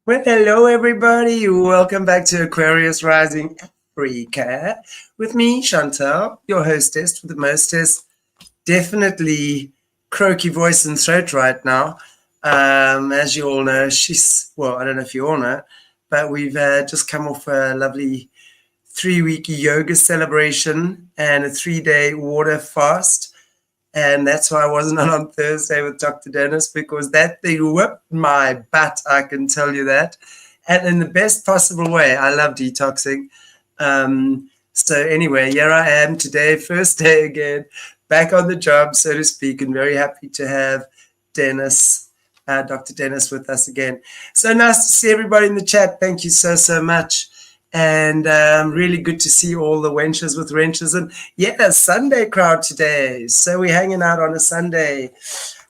Well, hello everybody. Welcome back to Aquarius Rising Africa with me, Chantelle, your hostess with the mostest. Definitely croaky voice and throat right now. As you all know, I don't know if you all know, but we've just come off a lovely 3-week yoga celebration and a 3-day water fast. And that's why I wasn't on Thursday with Dr. Dennis, because that thing whipped my butt, I can tell you that. And in the best possible way. I love detoxing. So anyway, here I am today, first day again, back on the job, so to speak, and very happy to have Dennis, Dr. Dennis with us again. So nice to see everybody in the chat. Thank you so much. And really good to see all the wenches with wrenches. And yeah, Sunday crowd today. So we're hanging out on a Sunday.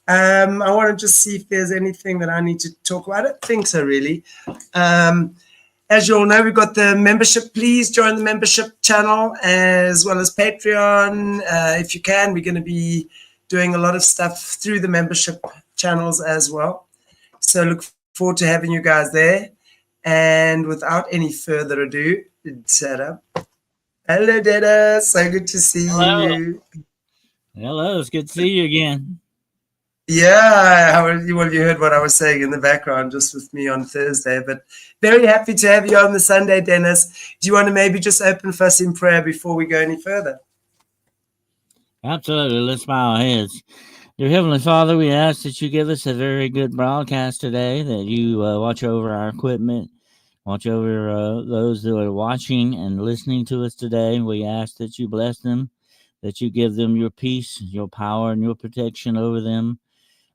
I want to just see if there's anything that I need to talk about. I don't think so, really. As you all know, we've got the membership. Please join the membership channel as well as Patreon. If you can, we're going to be doing a lot of stuff through the membership channels as well. So look forward to having you guys there. And without any further ado, hello, Dennis. So good to see you. Hello, it's good to see you again. Yeah, well, you heard what I was saying in the background just with me on Thursday, but very happy to have you on the Sunday, Dennis. Do you want to maybe just open for us in prayer before we go any further? Absolutely. Let's bow our heads. Dear Heavenly Father, we ask that you give us a very good broadcast today, that you watch over our equipment, watch over those that are watching and listening to us today. We ask that you bless them, that you give them your peace, your power, and your protection over them.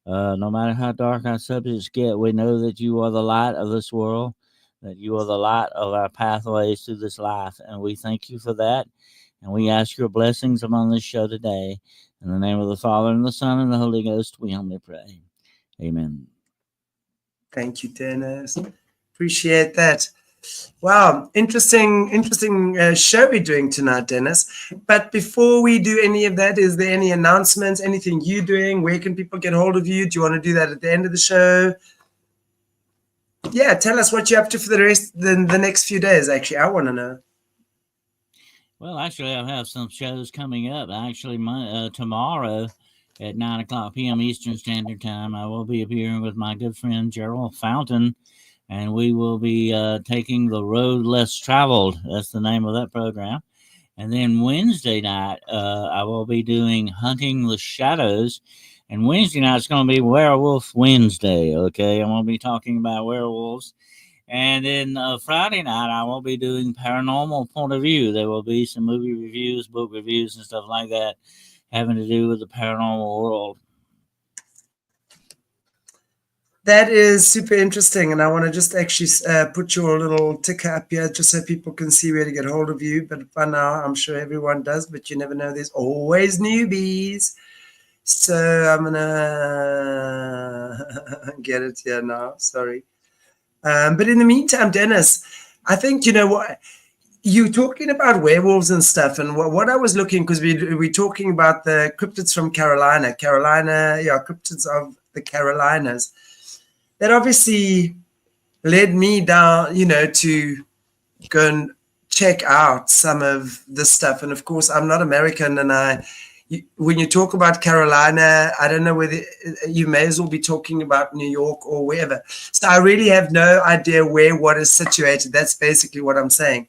No matter how dark our subjects get, we know that you are the light of this world, that you are the light of our pathways through this life, and we thank you for that. And we ask your blessings upon this show today. In the name of the Father, and the Son, and the Holy Ghost, we humbly pray. Amen. Thank you, Dennis. Appreciate that. Wow, interesting show we're doing tonight, Dennis. But before we do any of that, is there any announcements, anything you're doing? Where can people get hold of you? Do you want to do that at the end of the show? Yeah, tell us what you're up to for the next few days, actually. I want to know. Well, actually, I have some shows coming up. Actually, tomorrow at 9 o'clock p.m. Eastern Standard Time, I will be appearing with my good friend Gerald Fountain, and we will be taking The Road Less Traveled. That's the name of that program. And then Wednesday night, I will be doing Hunting the Shadows. And Wednesday night is going to be Werewolf Wednesday, okay? I'm going to be talking about werewolves. And then Friday night, I will be doing Paranormal Point of View. There will be some movie reviews, book reviews, and stuff like that having to do with the paranormal world. That is super interesting, and I want to just actually put your little ticker up here just so people can see where to get hold of you. But by now, I'm sure everyone does, but you never know. There's always newbies. So I'm going to get it here now. Sorry. But in the meantime, Dennis, I think, you know what, you're talking about werewolves and stuff. And what I was looking, because we're talking about the cryptids from Carolina, cryptids of the Carolinas. That obviously led me down, to go and check out some of this stuff. And of course, I'm not American, and when you talk about Carolina, I don't know whether you may as well be talking about New York or wherever. So I really have no idea where what is situated. That's basically what I'm saying.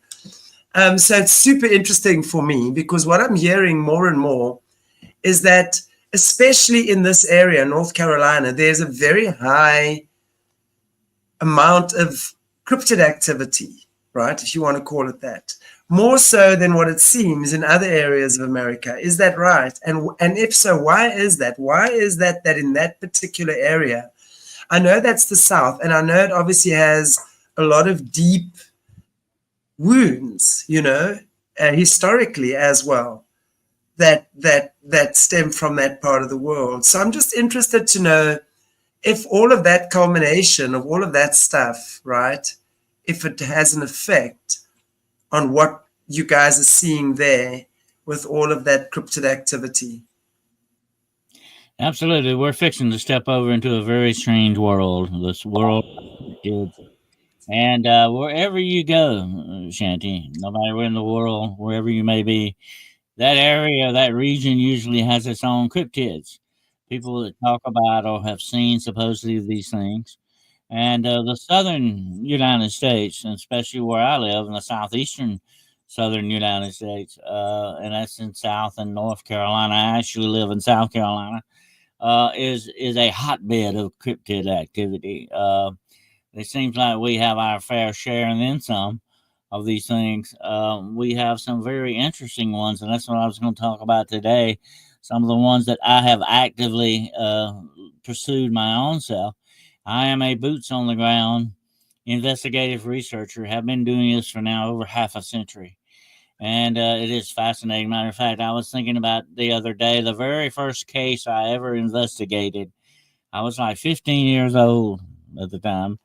So it's super interesting for me, because what I'm hearing more and more is that, especially in this area, North Carolina, there's a very high amount of cryptid activity, right? If you want to call it that. More so than what it seems in other areas of America. Is that right? And if so, why is that? Why is that in that particular area? I know that's the South, and I know it obviously has a lot of deep wounds, historically as well, that stem from that part of the world. So I'm just interested to know if all of that culmination of all of that stuff, right, if it has an effect on what you guys are seeing there with all of that cryptid activity. Absolutely. We're fixing to step over into a very strange world, this world of kids. And wherever you go, Shanty, no matter where in the world, wherever you may be, that area, that region usually has its own cryptids. People that talk about or have seen supposedly these things. And the southern United States, and especially where I live in the southeastern southern United States, and that's in South and North Carolina. I actually live in South Carolina. Is a hotbed of cryptid activity. It seems like we have our fair share and then some of these things. We have some very interesting ones, and that's what I was going to talk about today. Some of the ones that I have actively pursued my own self. I am a boots on the ground investigative researcher, have been doing this for now over half a century. And it is fascinating. Matter of fact, I was thinking about the other day, the very first case I ever investigated. I was like 15 years old at the time,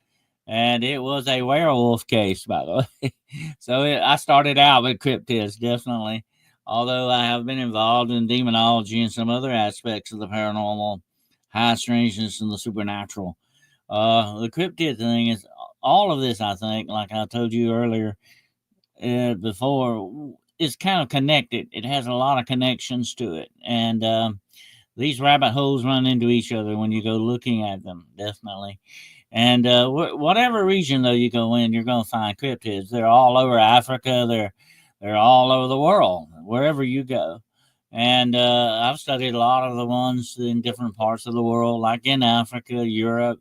and it was a werewolf case, by the way. So I started out with cryptids, definitely. Although I have been involved in demonology and some other aspects of the paranormal, high strangeness, and the supernatural. The cryptid thing is all of this. I think, like I told you earlier, before, is kind of connected. It has a lot of connections to it, and these rabbit holes run into each other when you go looking at them, definitely. And whatever region though you go in, you're going to find cryptids. They're all over Africa. They're all over the world, wherever you go. And I've studied a lot of the ones in different parts of the world, like in Africa, Europe,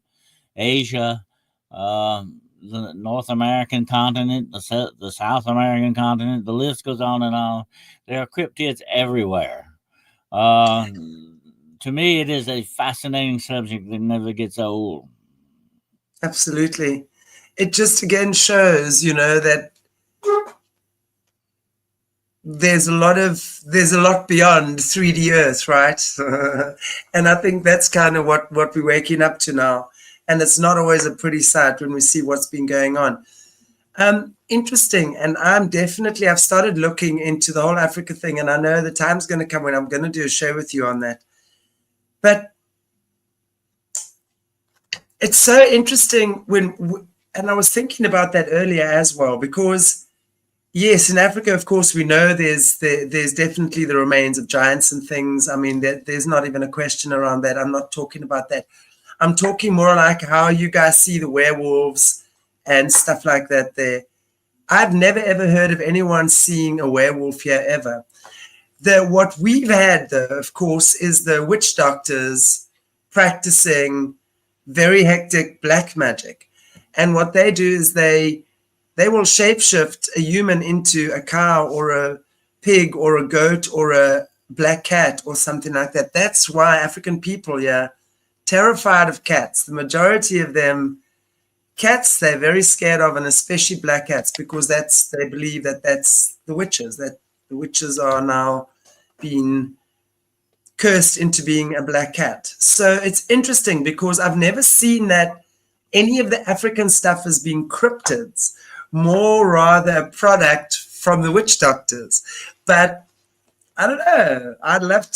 Asia, the North American continent, the South American continent. The list goes on and on. There are cryptids everywhere. Uh, to me, it is a fascinating subject that never gets old. Absolutely. It just again shows, that there's a lot beyond 3D Earth, right? And I think that's kind of what we're waking up to now. And it's not always a pretty sight when we see what's been going on. Interesting. And I've started looking into the whole Africa thing, and I know the time's going to come when I'm going to do a show with you on that. But it's so interesting and I was thinking about that earlier as well, because yes, in Africa, of course, we know there's definitely the remains of giants and things. I mean, there's not even a question around that. I'm not talking about that. I'm talking more like how you guys see the werewolves and stuff like that there. I've never, ever heard of anyone seeing a werewolf here ever. What we've had, though, of course, is the witch doctors practicing very hectic black magic. And what they do is they will shapeshift a human into a cow or a pig or a goat or a black cat or something like that. That's why African people, terrified of cats. The majority of them, cats, they're very scared of, and especially black cats, because they believe that's the witches, that the witches are now being cursed into being a black cat. So it's interesting because I've never seen that any of the African stuff as being cryptids, more rather a product from the witch doctors. But I don't know. I'd love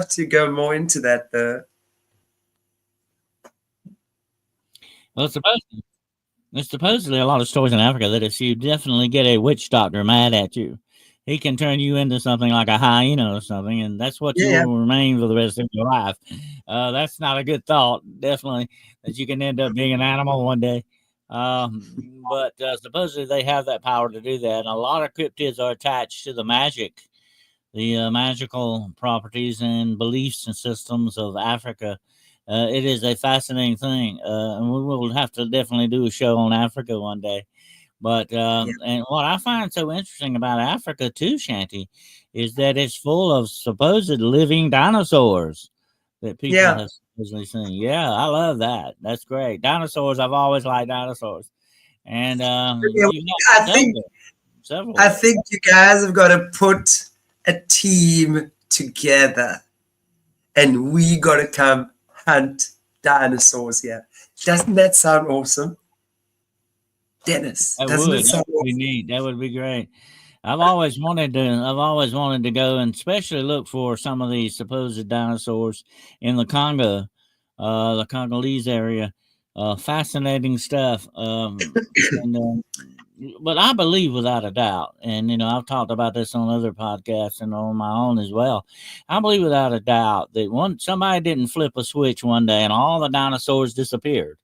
to go more into that though. Well, there's supposedly a lot of stories in Africa that if you definitely get a witch doctor mad at you, he can turn you into something like a hyena or something, and that's what you will remain for the rest of your life. That's not a good thought, definitely, that you can end up being an animal one day. But supposedly they have that power to do that. And a lot of cryptids are attached to the magic, the magical properties and beliefs and systems of Africa. It is a fascinating thing, and we will have to definitely do a show on Africa one day. But and what I find so interesting about Africa too, Shanty, is that it's full of supposed living dinosaurs that people have supposedly seen. Yeah, I love that. That's great. Dinosaurs. I've always liked dinosaurs, and several. I think you guys have got to put a team together, and we got to come hunt dinosaurs here. Doesn't that sound awesome? Dennis, That would be neat. That would be great. I've always wanted to go and especially look for some of these supposed dinosaurs in the Congolese area. Fascinating stuff. But I believe without a doubt, and I've talked about this on other podcasts and on my own as well. I believe without a doubt that somebody didn't flip a switch one day and all the dinosaurs disappeared.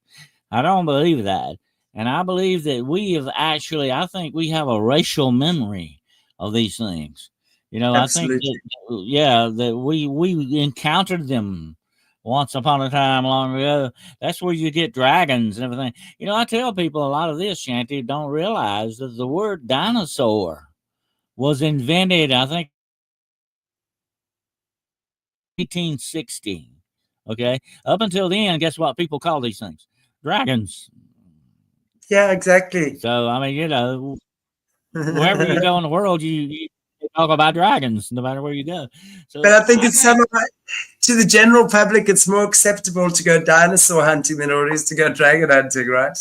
I don't believe that. And I believe that I think we have a racial memory of these things. I think Absolutely. that we encountered them once upon a time long ago. That's where you get dragons and everything. I tell people a lot of this, Shanty, don't realize that the word dinosaur was invented, I think, 1860. Okay. Up until then, guess what people call these things? Dragons. Yeah, exactly. So, I mean, wherever you go in the world, you talk about dragons, no matter where you go. So, But I think to the general public, it's more acceptable to go dinosaur hunting than it is to go dragon hunting, right?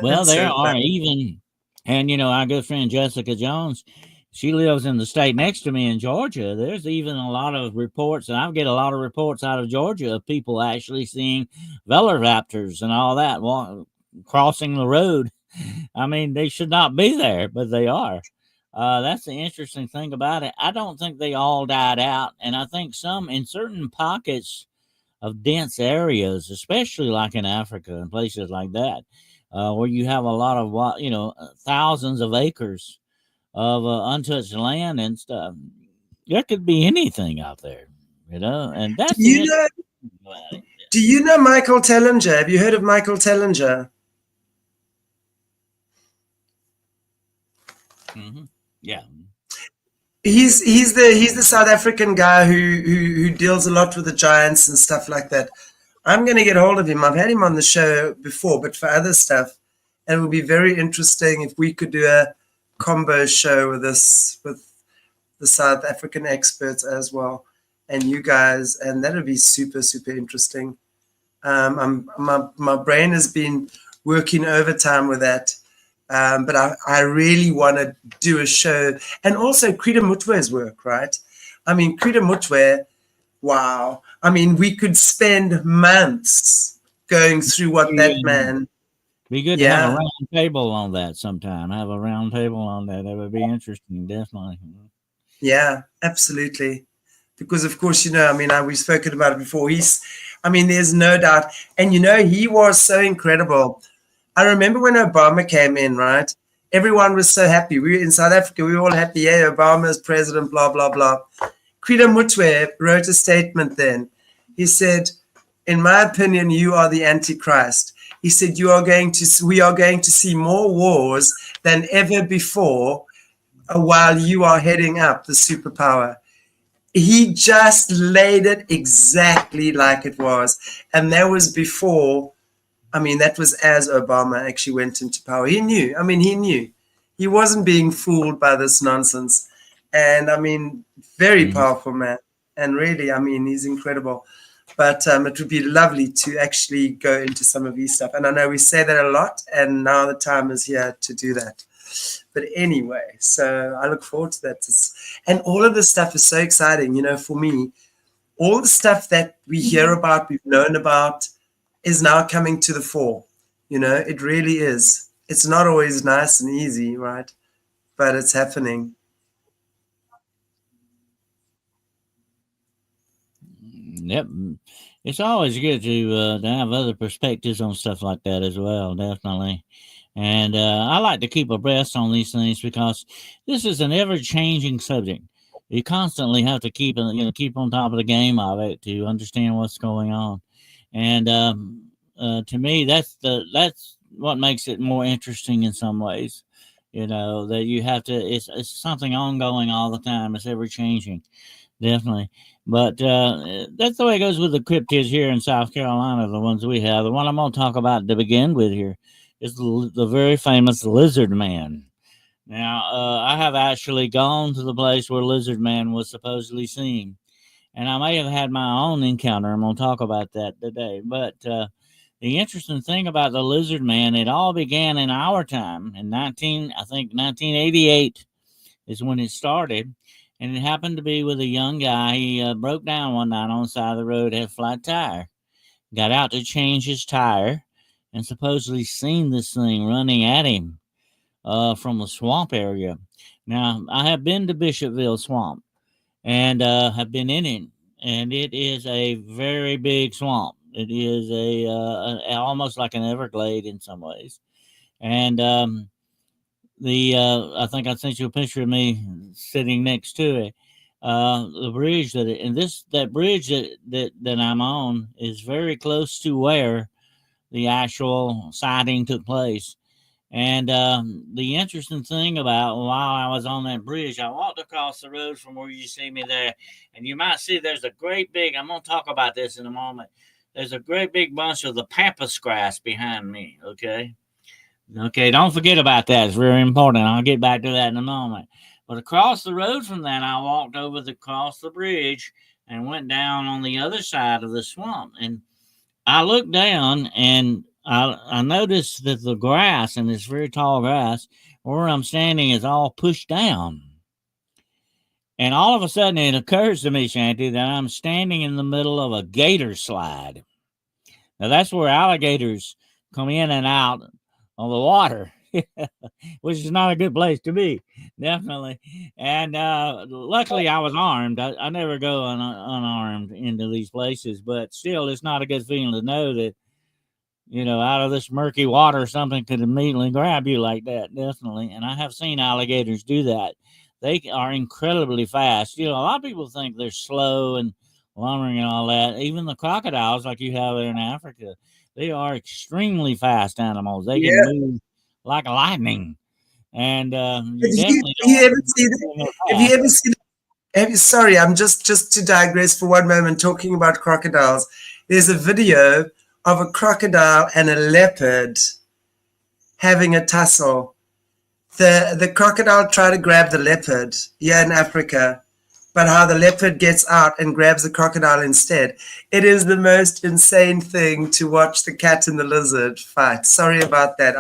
Well, That's there so are funny. even, and our good friend Jessica Jones, she lives in the state next to me in Georgia. There's even a lot of reports, and I get a lot of reports out of Georgia of people actually seeing velociraptors and all that crossing the road. I mean, they should not be there, but they are. That's the interesting thing about it. I don't think they all died out, and I think some in certain pockets of dense areas, especially like in Africa and places like that, where you have a lot of thousands of acres of untouched land and stuff. There could be anything out there, and Do that's the you know? interesting thing about it. Do you know Michael Tellinger? Have you heard of Michael Tellinger? Mm-hmm. Yeah. He's the South African guy who deals a lot with the giants and stuff like that. I'm going to get hold of him. I've had him on the show before, but for other stuff, and it would be very interesting if we could do a combo show with the South African experts as well, and you guys, and that would be super super interesting. My brain has been working overtime with that. But I really want to do a show. And also Krita Mutwe's work, right? I mean, Krita Mutwe, wow. I mean, we could spend months going through what that man, Be good to have a yeah, round table on that sometime. Have a round table on that. That would be interesting, definitely. yeah, absolutely. Because, of course, I mean, we've spoken about it before. I mean, there's no doubt. And, he was so incredible. I remember when Obama came in, right? Everyone was so happy. We were in South Africa. We were all happy. Yeah, Obama's president, blah, blah, blah. Krita Mutwe wrote a statement then. He said, in my opinion, you are the Antichrist. He said, we are going to see more wars than ever before while you are heading up the superpower. He just laid it exactly like it was. And that was before, I mean, that was as Obama actually went into power. He knew. I mean, he knew. He wasn't being fooled by this nonsense. And I mean, very powerful man. And really, I mean, he's incredible. But it would be lovely to actually go into some of his stuff. And I know we say that a lot, and now the time is here to do that. But anyway, so I look forward to that. And all of this stuff is so exciting, for me. All the stuff that we hear about, we've known about, is now coming to the fore. It really is. It's not always nice and easy, right? But it's happening. Yep. It's always good to have other perspectives on stuff like that as well, definitely. And I like to keep abreast on these things because this is an ever-changing subject. You constantly have to keep on top of the game of it to understand what's going on. And to me, that's what makes it more interesting in some ways. That you have to. It's something ongoing all the time. It's ever-changing, definitely. But that's the way it goes with the cryptids here in South Carolina, the ones we have. The one I'm going to talk about to begin with here is the very famous Lizard Man. Now, I have actually gone to the place where Lizard Man was supposedly seen, and I may have had my own encounter. I'm going to talk about that today. But the interesting thing about the lizard man, it all began in our time in 1988 is when it started. And it happened to be with a young guy. He broke down one night on the side of the road, had a flat tire. Got out to change his tire and supposedly seen this thing running at him from the swamp area. Now, I have been to Bishopville Swamp and have been in it. And it is a very big swamp. It is almost like an Everglade in some ways. And I think I sent you a picture of me sitting next to it. The bridge that bridge that I'm on is very close to where the actual sighting took place. And the interesting thing about while I was on that bridge, I walked across the road from where you see me there, and you might see there's a great big, I'm going to talk about this in a moment. There's a great big bunch of the pampas grass behind me, okay? Okay, don't forget about that. It's very important. I'll get back to that in a moment. But across the road from that, I walked across the bridge and went down on the other side of the swamp. And I looked down and I noticed that the grass, and this very tall grass, where I'm standing is all pushed down. And all of a sudden it occurs to me, Shanty, that I'm standing in the middle of a gator slide. Now that's where alligators come in and out on the water, which is not a good place to be, definitely. And luckily I was armed. I never go unarmed into these places, but still it's not a good feeling to know that, out of this murky water, something could immediately grab you like that, definitely. And I have seen alligators do that. They are incredibly fast. A lot of people think they're slow and lumbering and all that. Even the crocodiles, like you have there in Africa, they are extremely fast animals. They can move like lightning. And sorry, I'm just to digress for one moment, talking about crocodiles. There's a video of a crocodile and a leopard having a tussle. The crocodile tried to grab the leopard here in Africa, but how the leopard gets out and grabs the crocodile instead. It is the most insane thing to watch the cat and the lizard fight. Sorry about that.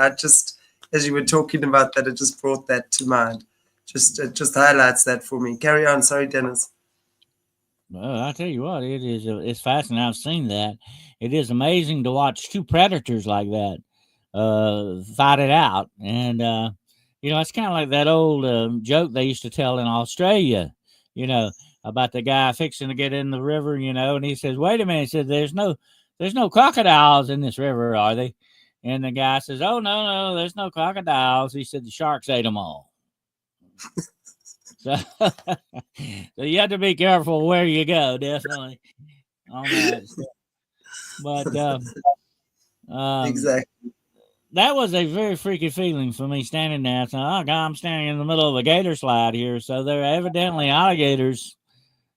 As you were talking about that, it just brought that to mind. It just highlights that for me. Carry on. Sorry, Dennis. Well, I tell you what, it's fascinating. I've seen that. It is amazing to watch two predators like that fight it out. And, it's kind of like that old joke they used to tell in Australia, about the guy fixing to get in the river, and he says, wait a minute. He said, there's no crocodiles in this river, are they? And the guy says, oh, no, there's no crocodiles. He said, the sharks ate them all. So you have to be careful where you go, definitely, on that. But exactly. That was a very freaky feeling for me standing there. So, oh, God, I'm standing in the middle of a gator slide here. So there are evidently alligators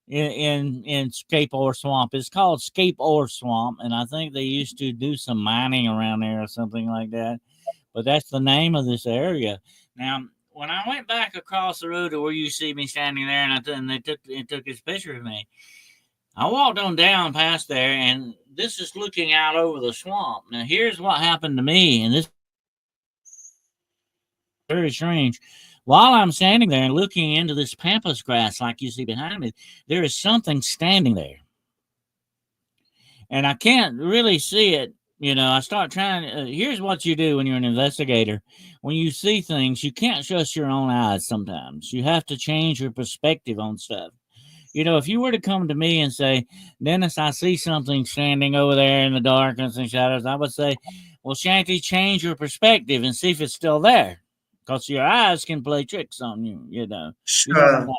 in Scape Ore Swamp. It's called Scape Ore Swamp, and I think they used to do some mining around there or something like that. But that's the name of this area. Now, when I went back across the road to where you see me standing there, and they took this picture of me, I walked on down past there, and this is looking out over the swamp. Now, here's what happened to me, and this is very strange. While I'm standing there and looking into this pampas grass like you see behind me, there is something standing there. And I can't really see it. I start trying. Here's what you do when you're an investigator. When you see things, you can't trust your own eyes sometimes. You have to change your perspective on stuff. If you were to come to me and say, Dennis, I see something standing over there in the darkness and shadows, I would say, well, Shanty, change your perspective and see if it's still there. Because your eyes can play tricks on you, Sure. You don't know.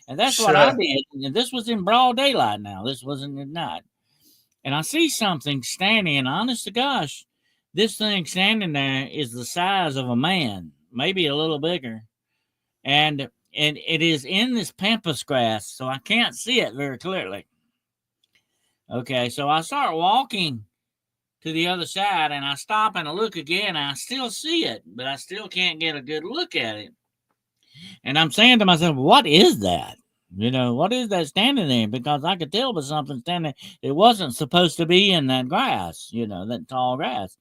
And that's what I did. And this was in broad daylight now. This wasn't at night. And I see something standing, and honest to gosh, this thing standing there is the size of a man, maybe a little bigger. And it is in this pampas grass, so I can't see it very clearly. Okay, so I start walking to the other side, and I stop and I look again, and I still see it, but I still can't get a good look at it. And I'm saying to myself, what is that? You know, what is that standing there? Because I could tell by something standing. It wasn't supposed to be in that grass, you know, that tall grass.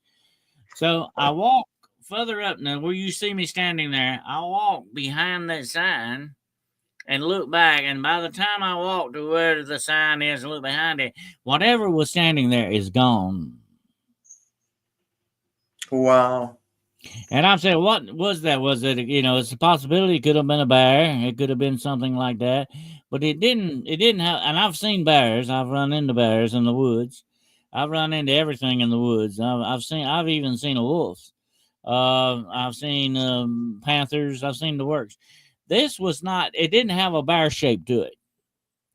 So I walk further up now where you see me standing there. I walk behind that sign and look back. And by the time I walk to where the sign is and look behind it, whatever was standing there is gone. Wow. And I'm saying, what was that? Was it, you know, it's a possibility it could have been a bear. It could have been something like that. But it didn't have, and I've seen bears. I've run into bears in the woods. I've run into everything in the woods. I've even seen a wolf. I've seen panthers. I've seen the works. This was not, it didn't have a bear shape to it.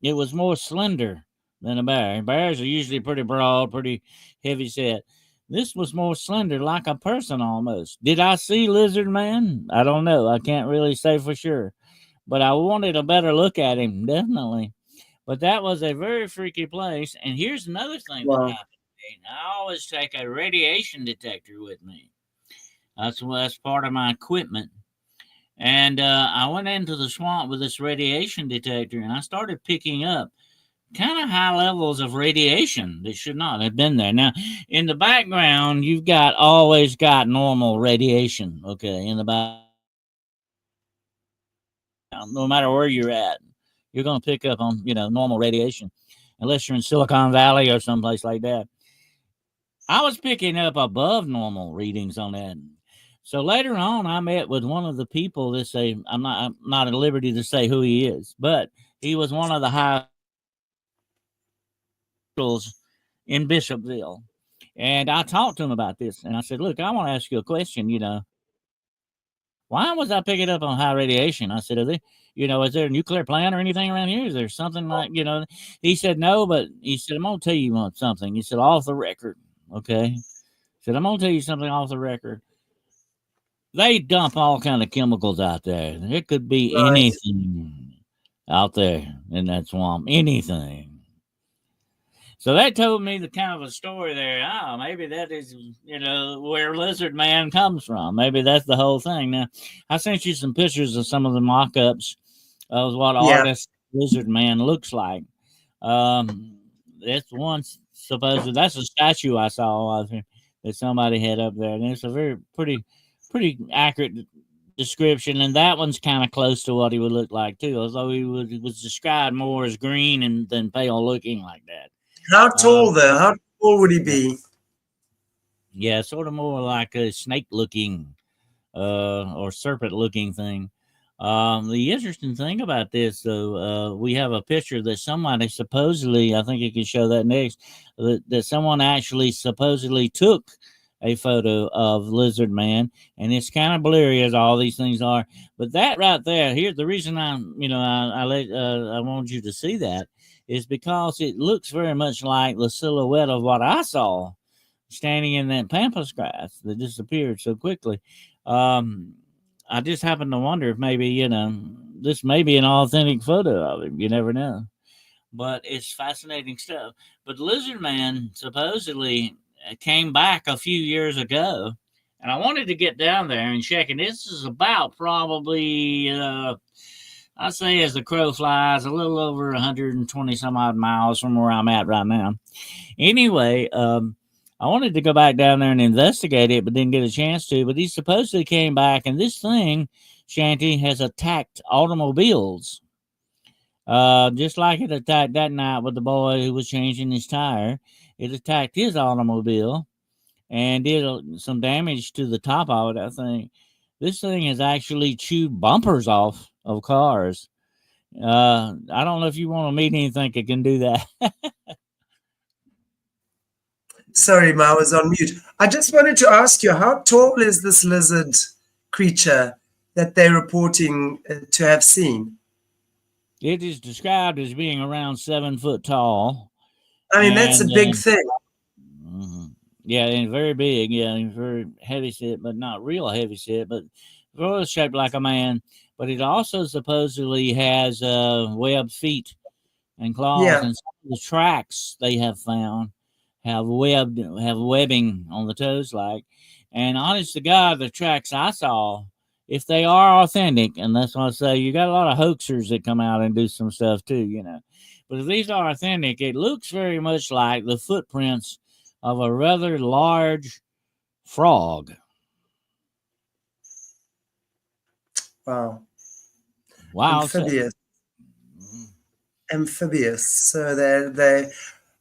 It was more slender than a bear. Bears are usually pretty broad, pretty heavy set. This was more slender, like a person almost. Did I see Lizard Man? I don't know. I can't really say for sure. But I wanted a better look at him, definitely. But that was a very freaky place. And here's another thing that Wow. happened to me. I always take a radiation detector with me. That's part of my equipment. And I went into the swamp with this radiation detector, and I started picking up kind of high levels of radiation that should not have been there. Now, in the background, you've always got normal radiation, okay, in the back. No matter where you're at, you're going to pick up on, you know, normal radiation, unless you're in Silicon Valley or someplace like that. I was picking up above normal readings on that. So later on, I met with one of the people that say, I'm not at liberty to say who he is, but he was one of the high in Bishopville. And I talked to him about this, and I said, look, I want to ask you a question, you know. Why was I picking up on high radiation? I said, is there a nuclear plant or anything around here? Is there something like, you know? He said, no, but he said, I'm going to tell you something. He said, off the record, okay? He said, I'm going to tell you something off the record. They dump all kind of chemicals out there. It could be anything out there in that swamp, anything. So that told me the kind of a story there. Oh, maybe that is, you know, where Lizard Man comes from. Maybe that's the whole thing. Now, I sent you some pictures of some of the mock-ups of what artist Lizard Man looks like. That's one supposed. That's a statue I saw of him that somebody had up there, and it's a very pretty accurate description. And that one's kind of close to what he would look like too, although he was described more as green and than pale looking like that. How tall though? How tall would he be? Yeah, sort of more like a snake looking or serpent looking thing. The interesting thing about this, though, we have a picture that somebody supposedly, I think you can show that next, that someone actually supposedly took a photo of Lizard Man, and it's kind of blurry as all these things are. But that right there, here's the reason I wanted you to see that is because it looks very much like the silhouette of what I saw standing in that pampas grass that disappeared so quickly. I just happen to wonder if maybe, you know, this may be an authentic photo of him. You never know. But it's fascinating stuff. But Lizard Man supposedly came back a few years ago, and I wanted to get down there and check. And this is about probably, I say as the crow flies, a little over 120 some odd miles from where I'm at right now. Anyway, I wanted to go back down there and investigate it, but didn't get a chance to. But he supposedly came back, and this thing, Shanty, has attacked automobiles. Just like it attacked that night with the boy who was changing his tire. It attacked his automobile and did some damage to the top of it, I think. This thing has actually chewed bumpers off of cars. I don't know if you want to meet anything that can do that. Sorry, Ma, I was on mute. I just wanted to ask you, how tall is this lizard creature that they're reporting to have seen? It is described as being around 7 foot tall. I mean, that's a big thing. Yeah, and very big. Yeah, very heavy set, but not real heavy set, but really shaped like a man. But it also supposedly has webbed feet and claws, and some of the tracks they have found have webbing on the toes, like. And honest to God, the tracks I saw if they are authentic, and that's why I say you got a lot of hoaxers that come out and do some stuff too, But if these are authentic, it looks very much like the footprints of a rather large frog. Wow. Wow. Amphibious. Amphibious. So they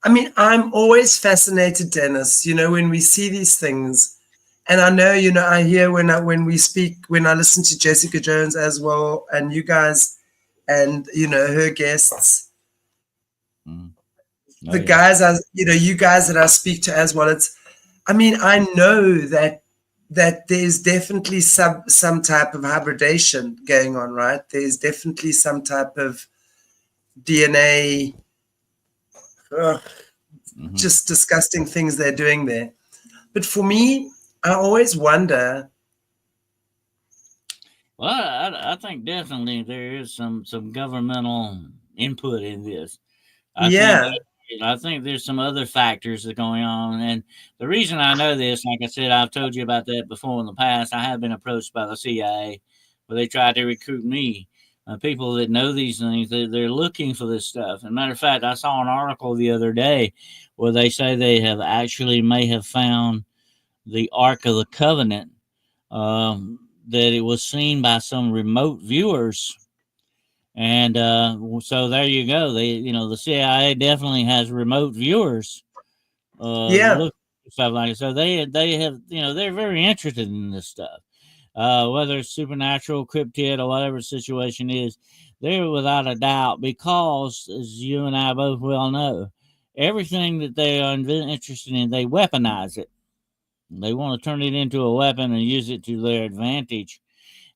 I mean, I'm always fascinated, Dennis, when we see these things. And I know, I hear when we speak, when I listen to Jessica Jones as well, and you guys, and her guests, the guys, you guys that I speak to as well. I know that there's definitely some type of hybridization going on, right? There's definitely some type of DNA, just disgusting things they're doing there. But for me, I always wonder. Well, I think definitely there is some governmental input in this. I think there's some other factors that are going on. And the reason I know this, like I said, I've told you about that before in the past. I have been approached by the CIA where they tried to recruit me. People that know these things, they're looking for this stuff. As a matter of fact, I saw an article the other day where they say they may have found the Ark of the Covenant, that it was seen by some remote viewers. And so there you go. The CIA definitely has remote viewers. Look stuff like it. So they have, they're very interested in this stuff. Whether it's supernatural, cryptid, or whatever the situation is, they're without a doubt, because, as you and I both well know, everything that they are interested in, they weaponize it. They want to turn it into a weapon and use it to their advantage.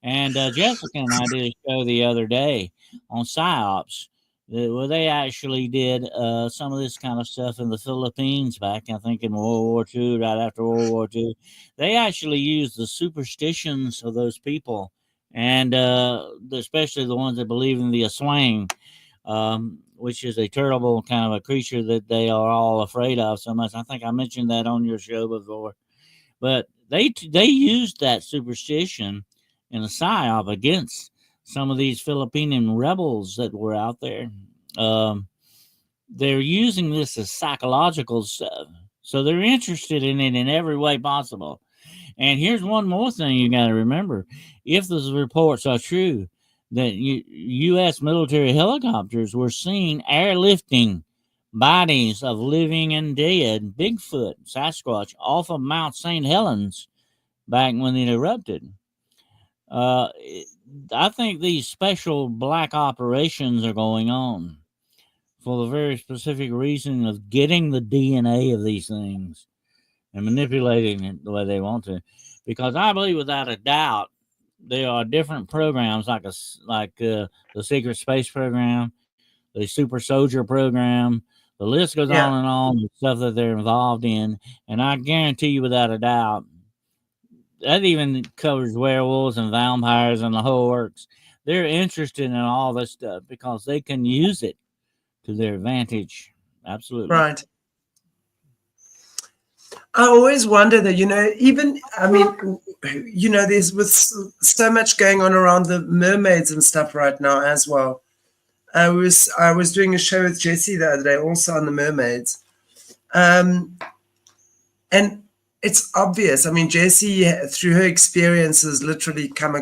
And Jessica and I did a show the other day on PsyOps, where they actually did some of this kind of stuff in the Philippines back, I think, in World War II, right after World War II. They actually used the superstitions of those people, and especially the ones that believe in the aswang, which is a terrible kind of a creature that they are all afraid of so much. I think I mentioned that on your show before. But they used that superstition in a psyop against some of these Filipino rebels that were out there. They're using this as psychological stuff. So they're interested in it in every way possible. And here's one more thing you got to remember. If those reports are true, that U.S. military helicopters were seen airlifting bodies of living and dead Bigfoot, Sasquatch, off of Mount St. Helens back when it erupted. I think these special black operations are going on for the very specific reason of getting the DNA of these things and manipulating it the way they want to. Because I believe without a doubt there are different programs like the Secret Space Program, the Super Soldier Program. The list goes on and on, the stuff that they're involved in. And I guarantee you without a doubt, that even covers werewolves and vampires and the whole works. They're interested in all this stuff because they can use it to their advantage. Absolutely. Right. I always wonder that, there's with so much going on around the mermaids and stuff right now as well. I was doing a show with Jessie the other day, also on the mermaids. And it's obvious. I mean, Jessie, through her experiences, literally come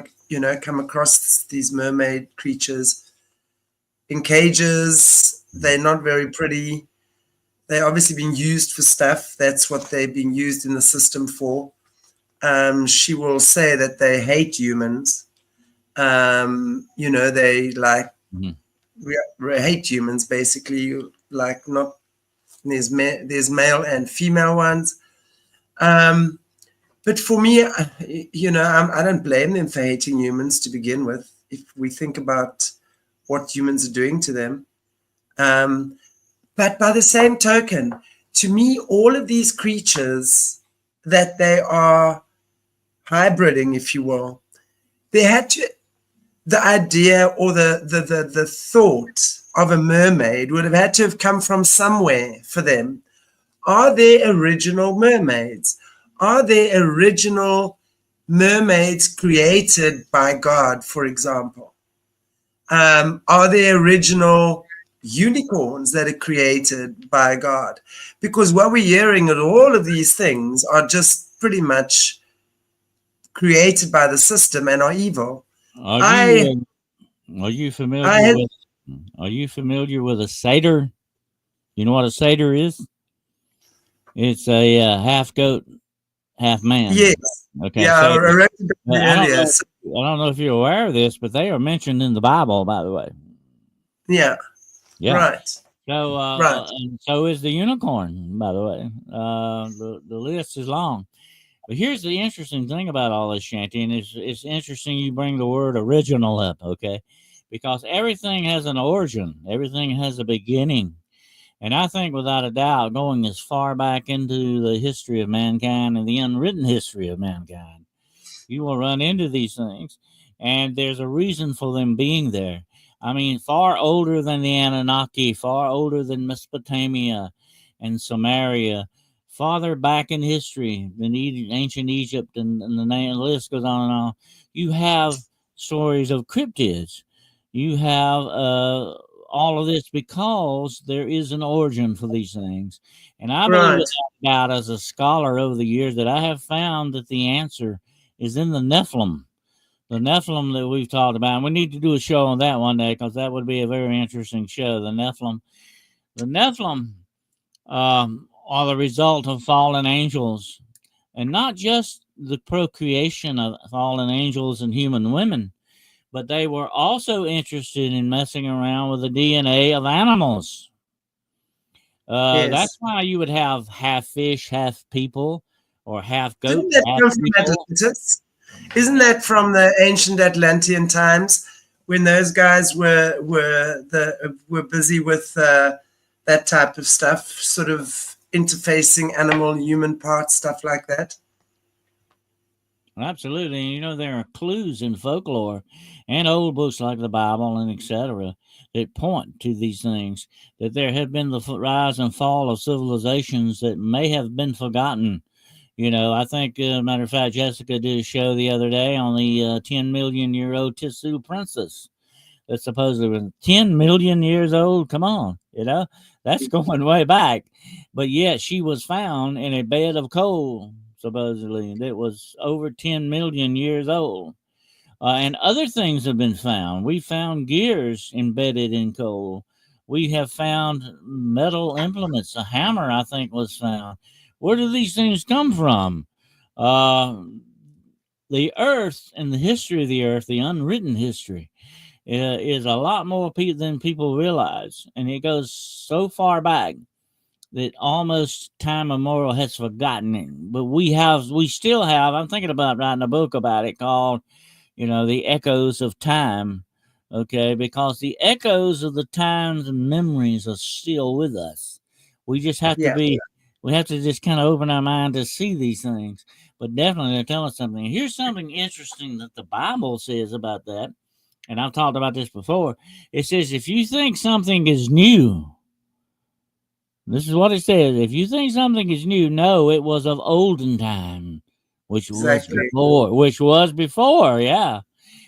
across these mermaid creatures in cages. They're not very pretty. They're obviously being used for stuff. That's what they're being used in the system for. She will say that they hate humans. They like hate humans, basically. Like, not there's male and female ones. But for me, I don't blame them for hating humans to begin with. If we think about what humans are doing to them. But by the same token, to me, all of these creatures that they are hybriding, if you will, the idea or the thought of a mermaid would have had to have come from somewhere for them. Are there original mermaids? Are there original mermaids created by God, for example? Are there original unicorns that are created by God? Because what we're hearing at all of these things are just pretty much created by the system and are evil. Are I you are you I familiar had with a satyr? You know what a satyr is? It's a half goat, half man. yes, Okay, yeah, I satyr. read it I don't earlier. know. I don't know if you're aware of this, but they are mentioned in the Bible, by the way. Yeah, Yeah. right, So, right, and so is the unicorn, by the way. The list is long. But here's the interesting thing about all this, Shanty, and it's interesting you bring the word original up, okay? Because everything has an origin, everything has a beginning. And I think without a doubt, going as far back into the history of mankind and the unwritten history of mankind, you will run into these things, and there's a reason for them being there. I mean, far older than the Anunnaki, far older than Mesopotamia and Samaria, farther back in history than ancient Egypt, and the list goes on and on. You have stories of cryptids. You have all of this because there is an origin for these things. And I believe right. without doubt, as a scholar over the years, that I have found that the answer is in the Nephilim. The Nephilim that we've talked about. And we need to do a show on that one day because that would be a very interesting show. The Nephilim. The Nephilim are the result of fallen angels, and not just the procreation of fallen angels and human women, but they were also interested in messing around with the DNA of animals. That's Yes. why you would have half fish, half people, or half goat, Didn't that half come from people. Atlantis? Isn't Yeah, that from the ancient Atlantean times when those guys were busy with that type of stuff, sort of interfacing animal human parts, stuff like that? absolutely. And you know, there are clues in folklore and old books like the Bible and etc. that point to these things, that there have been the rise and fall of civilizations that may have been forgotten. You know, I think, matter of fact, Jessica did a show the other day on the 10 million year old Tissue princess that supposedly was 10 million years old. Come on, you know, that's going way back. But yet she was found in a bed of coal, supposedly, that was over 10 million years old. And other things have been found. We found gears embedded in coal. We have found metal implements. A hammer, I think, was found. Where do these things come from? Uh, the Earth and the history of the Earth, the unwritten history, is a lot more than people realize, and it goes so far back that almost time immemorial has forgotten it. But we still have. I'm thinking about writing a book about it called, you know, the echoes of time. Okay, because the echoes of the times and memories are still with us. We just have to Yeah. be. We have to just kind of open our mind to see these things. But definitely, they're telling us something. Here's something interesting that the Bible says about that, and I've talked about this before. It says if you think something is new, this is what it says. If you think something is new, no, it was of olden time, Exactly. which was before, yeah.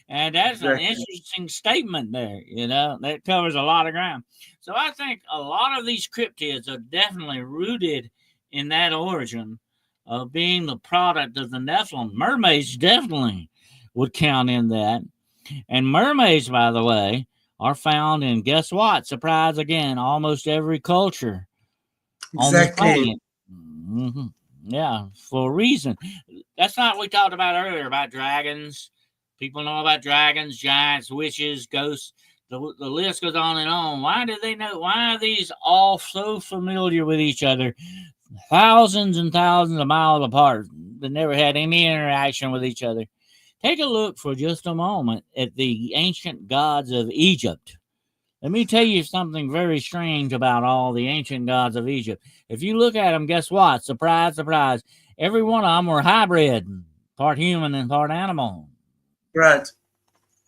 And that's an Exactly. interesting statement there, you know, that covers a lot of ground. So I think a lot of these cryptids are definitely rooted in that origin of being the product of the Nephilim. Mermaids definitely would count in that. And mermaids, by the way, are found in, guess what? Surprise again, almost every culture on this Exactly. planet. Yeah, for a reason. That's not what we talked about earlier about dragons. People know about dragons, giants, witches, ghosts. The list goes on and on. Why do they know? Why are these all so familiar with each other? Thousands and thousands of miles apart. They never had any interaction with each other. Take a look for just a moment at the ancient gods of Egypt. Let me tell you something very strange about all the ancient gods of Egypt. If you look at them, guess what? Surprise, surprise. Every one of them were hybrid, part human and part animal. Right.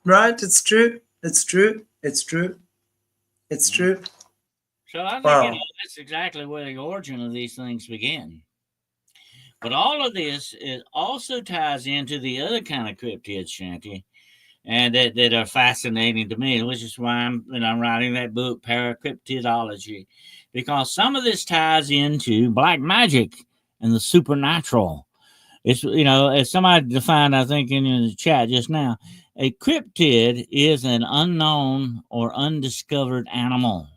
Right. It's true. It's true. It's true. It's Mhm. true. So I think, you know, Wow. that's exactly where the origin of these things began. But all of this also ties into the other kind of cryptids, Shanty, and that are fascinating to me, which is why I'm writing that book, Paracryptidology, because some of this ties into black magic and the supernatural. It's, as somebody defined, I think in the chat just now, a cryptid is an unknown or undiscovered animal.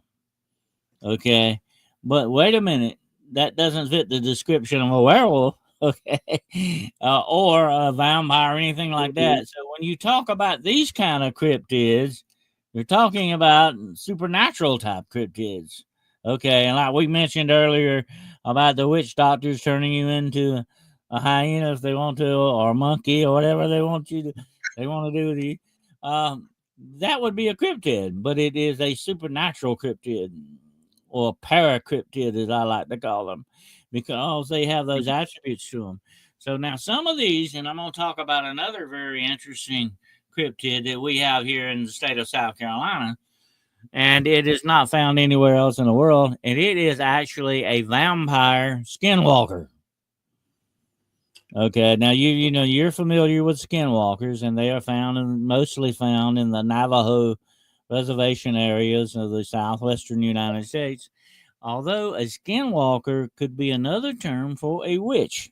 Okay, but wait a minute, that doesn't fit the description of a werewolf. Okay, or a vampire or anything like that. So when you talk about these kind of cryptids, you're talking about supernatural type cryptids. Okay, and like we mentioned earlier about the witch doctors turning you into a hyena if they want to, or a monkey, or whatever they want to do with you. That would be a cryptid, but it is a supernatural cryptid, or paracryptid, as I like to call them, because they have those attributes to them. So now some of these, and I'm going to talk about another very interesting cryptid that we have here in the state of South Carolina, and it is not found anywhere else in the world, and it is actually a vampire skinwalker. Okay, now you're familiar with skinwalkers, and they are mostly found in the Navajo reservation areas of the southwestern United States. Although a skinwalker could be another term for a witch.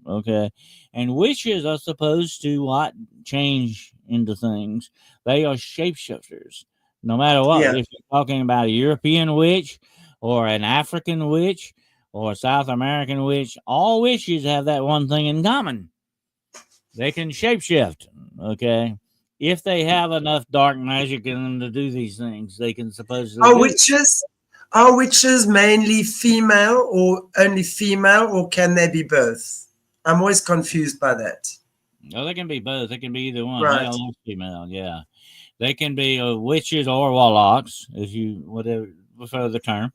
Okay, and witches are supposed to change into things. They are shapeshifters. No matter what, if you're talking about a European witch or an African witch or a South American witch, all witches have that one thing in common. They can shapeshift, okay? If they have enough dark magic in them to do these things, they can supposedly Are witches mainly female or only female, or can they be both? I'm always confused by that. No, they can be both. They can be either one, right. Male or female, yeah. They can be witches or warlocks, if you whatever prefer the term.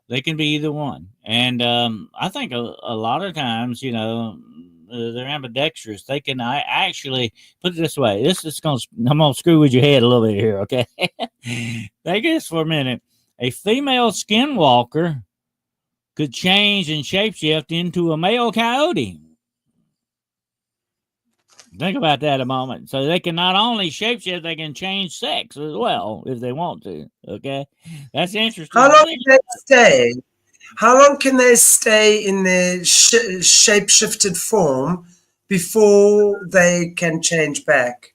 They can be either one. And I think a lot of times, they're ambidextrous. They can actually put it this way. I'm gonna screw with your head a little bit here, okay? Think this for a minute. A female skinwalker could change and shapeshift into a male coyote. Think about that a moment. So they can not only shapeshift, they can change sex as well if they want to. Okay, that's interesting. How long can they stay? How long can they stay in their shapeshifted form before they can change back?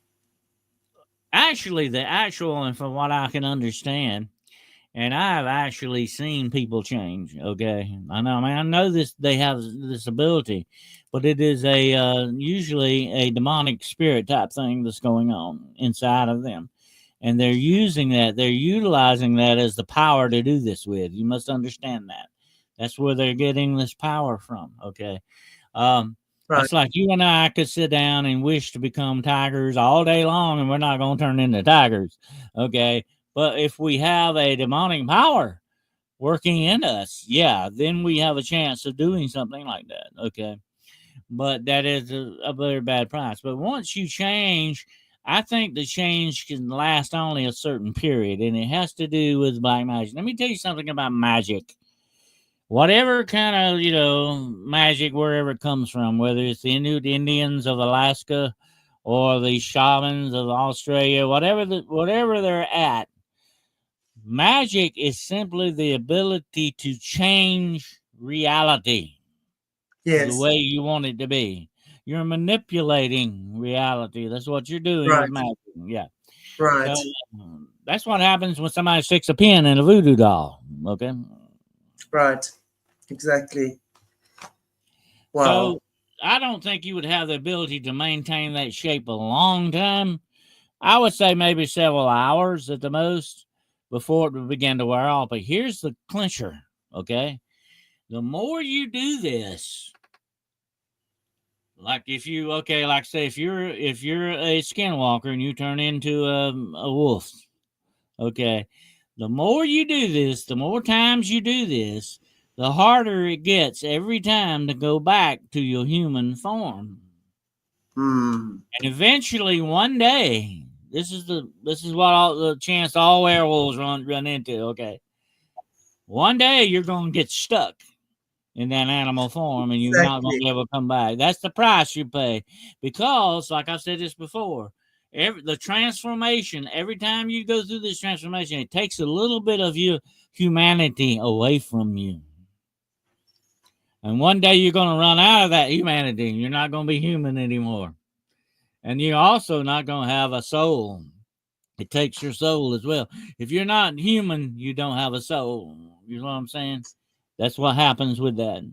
Actually, and from what I can understand, and I've actually seen people change. Okay, I know this. They have this ability, but it is usually a demonic spirit type thing that's going on inside of them, and they're utilizing that as the power to do this with. You must understand that. That's where they're getting this power from. Okay. Right. It's like you and I could sit down and wish to become tigers all day long, and we're not going to turn into tigers. Okay. But if we have a demonic power working in us, then we have a chance of doing something like that. Okay. But that is a very bad price. But once you change, I think the change can last only a certain period, and it has to do with black magic. Let me tell you something about magic. Whatever kind of, magic, wherever it comes from, whether it's the Inuit Indians of Alaska or the shamans of Australia, whatever they're at, magic is simply the ability to change reality the way you want it to be. You're manipulating reality. That's what you're doing with magic. Yeah. Right. So, that's what happens when somebody sticks a pin in a voodoo doll. Okay. Right. Exactly. Wow. So I don't think you would have the ability to maintain that shape a long time. I would say maybe several hours at the most before it would begin to wear off. But here's the clincher, okay? The more you do this, like if you're a skinwalker and you turn into a wolf, okay? The more you do this, the more times you do this, the harder it gets every time to go back to your human form. And eventually, one day, this is what the chance all werewolves run into. Okay, one day you're going to get stuck in that animal form, and you're not going to be able to come back. That's the price you pay. Because, like I said this before, the transformation, every time you go through this transformation, it takes a little bit of your humanity away from you. And one day you're going to run out of that humanity. You're not going to be human anymore. And you're also not going to have a soul. It takes your soul as well. If you're not human, you don't have a soul. You know what I'm saying? That's what happens with that.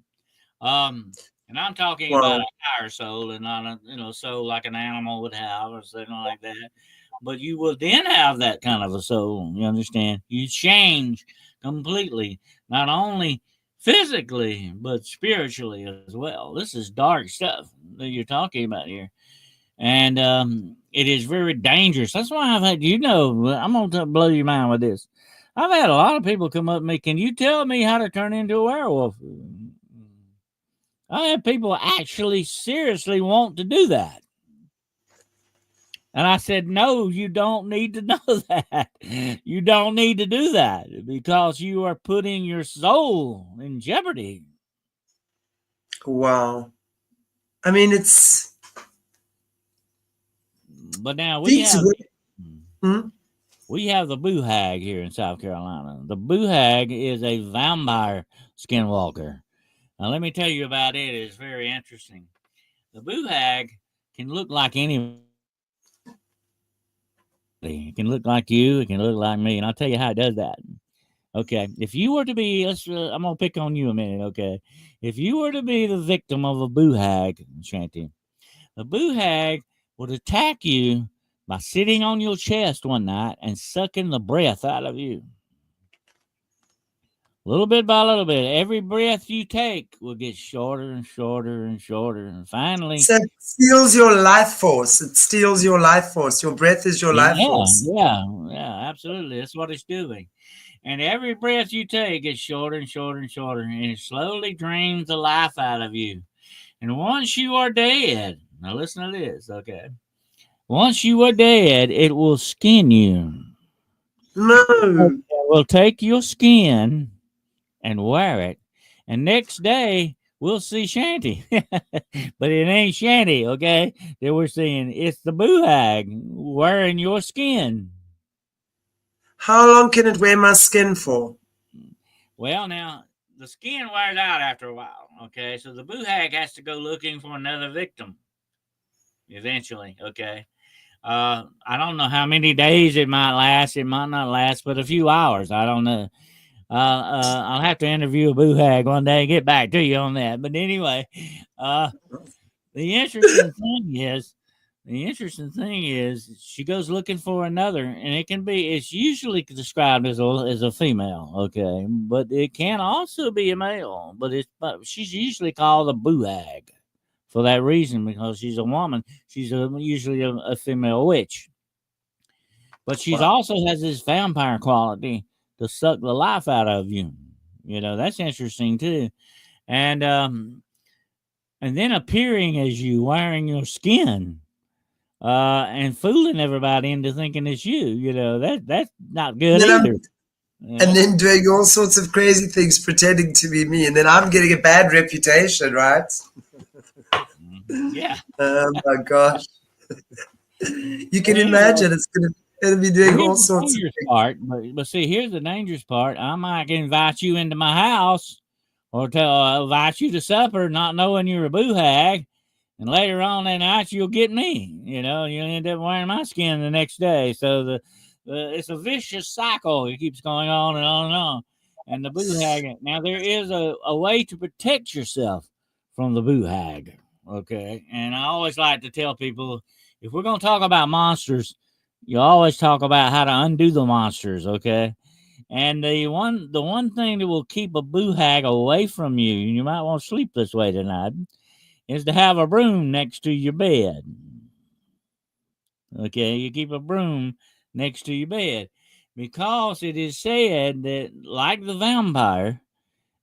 And I'm talking about a higher soul and not a soul like an animal would have or something like that. But you will then have that kind of a soul. You understand? You change completely, not only physically but spiritually as well. This is dark stuff that you're talking about here. And it is very dangerous. That's why I've had, I'm going to blow your mind with this. I've had a lot of people come up to me, can you tell me how to turn into a werewolf? I have people actually seriously want to do that. And I said, no, you don't need to know that. You don't need to do that because you are putting your soul in jeopardy. Wow. I mean, it's... But now we have the boohag here in South Carolina. The boohag is a vampire skinwalker. Now, let me tell you about it. It's very interesting. The boohag can look like anybody. It can look like you. It can look like me. And I'll tell you how it does that. Okay. If you were to be, I'm going to pick on you a minute. Okay. If you were to be the victim of a boohag, Chantelle, the boohag would attack you by sitting on your chest one night and sucking the breath out of you. Little bit by little bit. Every breath you take will get shorter and shorter and shorter. And finally... So it steals your life force. It steals your life force. Your breath is your life force. Yeah, absolutely. That's what it's doing. And every breath you take gets shorter and shorter and shorter. And it slowly drains the life out of you. And once you are dead... Now listen to this, okay? Once you are dead, it will skin you. No. It will take your skin and wear it. And next day, we'll see Shanty. But it ain't Shanty, okay? That we're seeing. It's the boohag wearing your skin. How long can it wear my skin for? Well, now, the skin wears out after a while, okay? So the boohag has to go looking for another victim. Eventually, okay. I don't know how many days it might last. It might not last but a few hours. I don't know. I'll have to interview a boohag one day and get back to you on that. But anyway, the interesting thing is she goes looking for another, and it's usually described as a female, okay, but it can also be a male. But she's usually called a boohag. For that reason, because she's a woman, she's usually a female witch. But she also has this vampire quality to suck the life out of you. That's interesting too. And then appearing as you, wearing your skin, and fooling everybody into thinking it's you. That's not good either. And then doing all sorts of crazy things, pretending to be me, and then I'm getting a bad reputation, right? Yeah. Oh my gosh. You can imagine it'll be doing all sorts of things. But see, here's the dangerous part. I might invite you into my house or invite you to supper, not knowing you're a boohag, and later on that night you'll get me. You'll end up wearing my skin the next day. So it's a vicious cycle. It keeps going on and on and on. And the boohag. Now there is a way to protect yourself from the boohag. Okay, and I always like to tell people, if we're going to talk about monsters, you always talk about how to undo the monsters, okay? And the one thing that will keep a boohag away from you, and you might want to sleep this way tonight, is to have a broom next to your bed. Okay, you keep a broom next to your bed, because it is said that, like the vampire,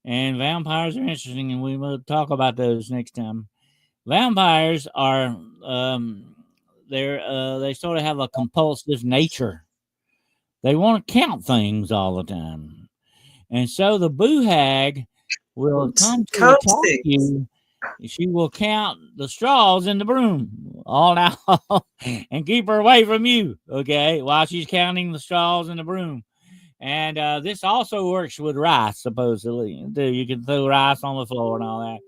and vampires are interesting, and we will talk about those next time. Vampires are they sort of have a compulsive nature. They want to count things all the time. And so the boohag will come to Count attack things. you. She will count the straws in the broom all out and keep her away from you, okay, while she's counting the straws in the broom. And this also works with rice, supposedly. You can throw rice on the floor and all that.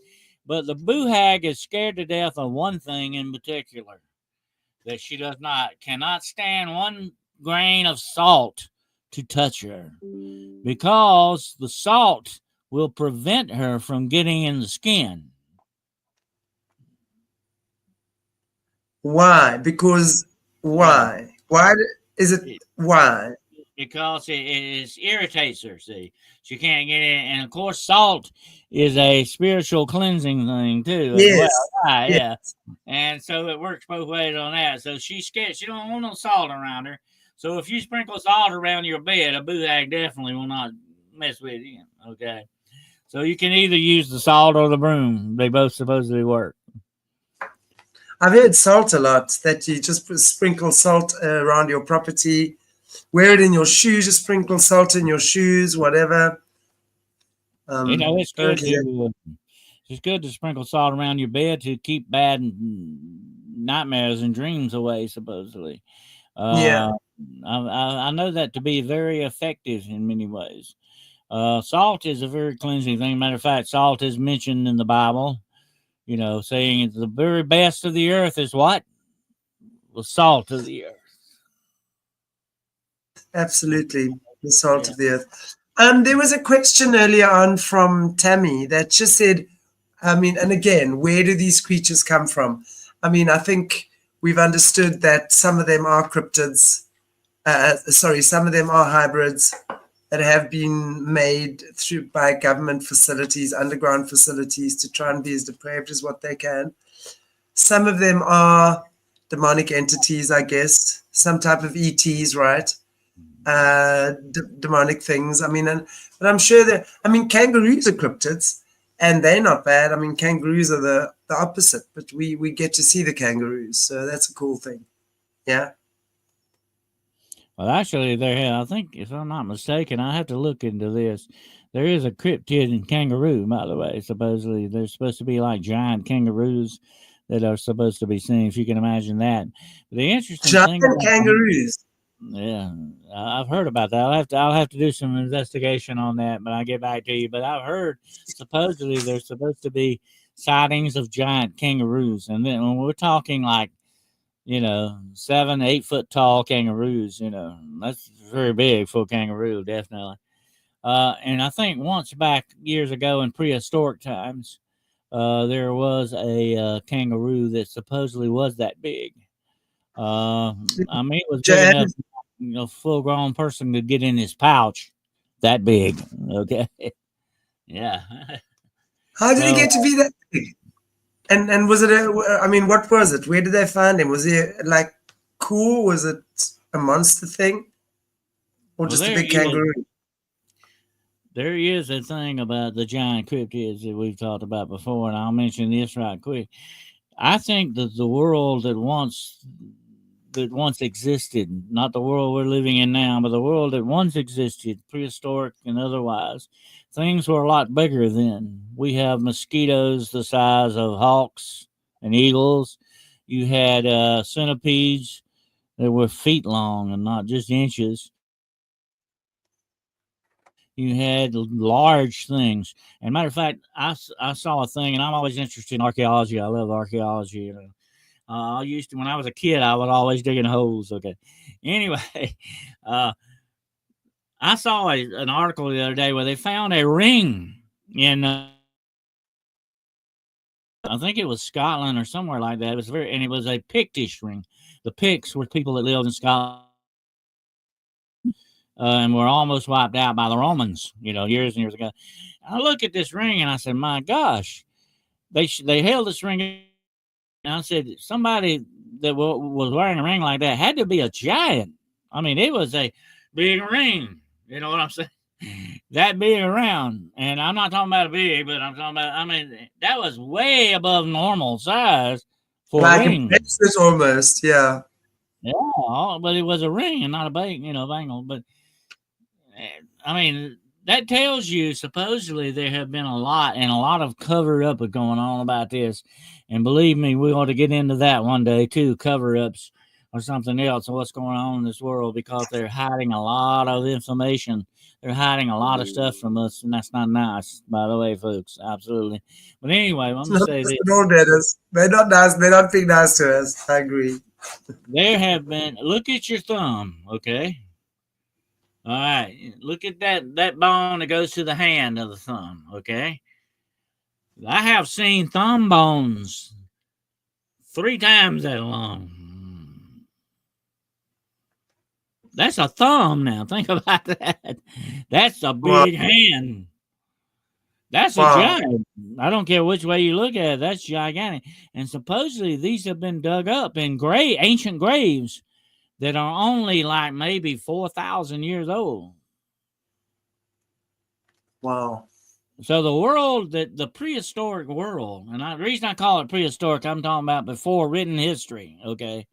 But the boohag is scared to death of one thing in particular, that she cannot stand one grain of salt to touch her, because the salt will prevent her from getting in the skin. Why? Because why? Why is it? Why? Because it irritates her. See, she can't get in, and of course, salt is a spiritual cleansing thing too, as Yes. well. Right, Yes. yeah, and so it works both ways on that. So she's scared. She don't want no salt around her. So if you sprinkle salt around your bed, a boohag definitely will not mess with you. Okay, so you can either use the salt or the broom. They both supposedly work. I've heard salt a lot, that you just sprinkle salt around your property, wear it in your shoes, just sprinkle salt in your shoes, whatever. It's good it's good to sprinkle salt around your bed to keep bad nightmares and dreams away, supposedly. Yeah. I know that to be very effective in many ways. Salt is a very cleansing thing. Matter of fact, salt is mentioned in the Bible, saying it's the very best of the earth is what? The salt of the earth. Absolutely, the salt of the earth. There was a question earlier on from Tammy that just said, and again, where do these creatures come from? I think we've understood that some of them are cryptids. Some of them are hybrids that have been made by government facilities, underground facilities, to try and be as depraved as what they can. Some of them are demonic entities, I guess, some type of ETs, right? Demonic things. But I'm sure that, kangaroos are cryptids, and they're not bad. Kangaroos are the opposite, but we get to see the kangaroos, so that's a cool thing. Yeah. Well, actually, I think, if I'm not mistaken, I have to look into this. There is a cryptid and kangaroo, by the way. Supposedly, there's supposed to be like giant kangaroos that are supposed to be seen, if you can imagine that. The interesting thing about kangaroos. Yeah, I've heard about that. I'll have to do some investigation on that, but I'll get back to you. But I've heard supposedly there's supposed to be sightings of giant kangaroos, and then when we're talking like 7, 8 foot tall kangaroos, that's very big for a kangaroo, definitely. And I think once back years ago in prehistoric times, there was a kangaroo that supposedly was that big. It was big enough, a full grown person could get in his pouch. That big. Okay. Yeah. How did he get to be that big? And was it what was it? Where did they find him? Was he like cool? Was it a monster thing? Or just a big kangaroo? There is a thing about the giant cryptids that we've talked about before, and I'll mention this right quick. I think that the world that once existed, not the world we're living in now, but the world that once existed, prehistoric and otherwise, things were a lot bigger then. We have mosquitoes the size of hawks and eagles. You had centipedes that were feet long and not just inches. You had large things. And matter of fact, I saw a thing, and I'm always interested in archaeology. I love archaeology. I used to, when I was a kid, I was always digging holes. Okay. Anyway, I saw an article the other day where they found a ring in, I think it was Scotland or somewhere like that. It was a Pictish ring. The Picts were people that lived in Scotland. And were almost wiped out by the Romans, years and years ago. I look at this ring and I said, my gosh, they held this ring. And I said, somebody that was wearing a ring like that had to be a giant. It was a big ring. You know what I'm saying? That big around. And I'm not talking about big, but I'm talking about, that was way above normal size for a ring. It's almost, yeah. Yeah, but it was a ring and not a bangle. But that tells you supposedly there have been a lot of cover up going on about this. And believe me, we ought to get into that one day too, cover ups or something else of what's going on in this world, because they're hiding a lot of information. They're hiding a lot of stuff from us, and that's not nice, by the way, folks. Absolutely. But anyway, I'm gonna say this. No, Dennis. They're not nice. They're not being nice to us. I agree. There have been, look at your thumb, okay? All right, look at that bone that goes to the hand of the thumb, okay? I have seen thumb bones 3 times that long. That's a thumb now. Think about that. That's a big hand. That's a giant. I don't care which way you look at it. That's gigantic. And supposedly these have been dug up in ancient graves that are only like maybe 4,000 years old. Wow. So the world, the prehistoric world, and the reason I call it prehistoric, I'm talking about before written history, okay?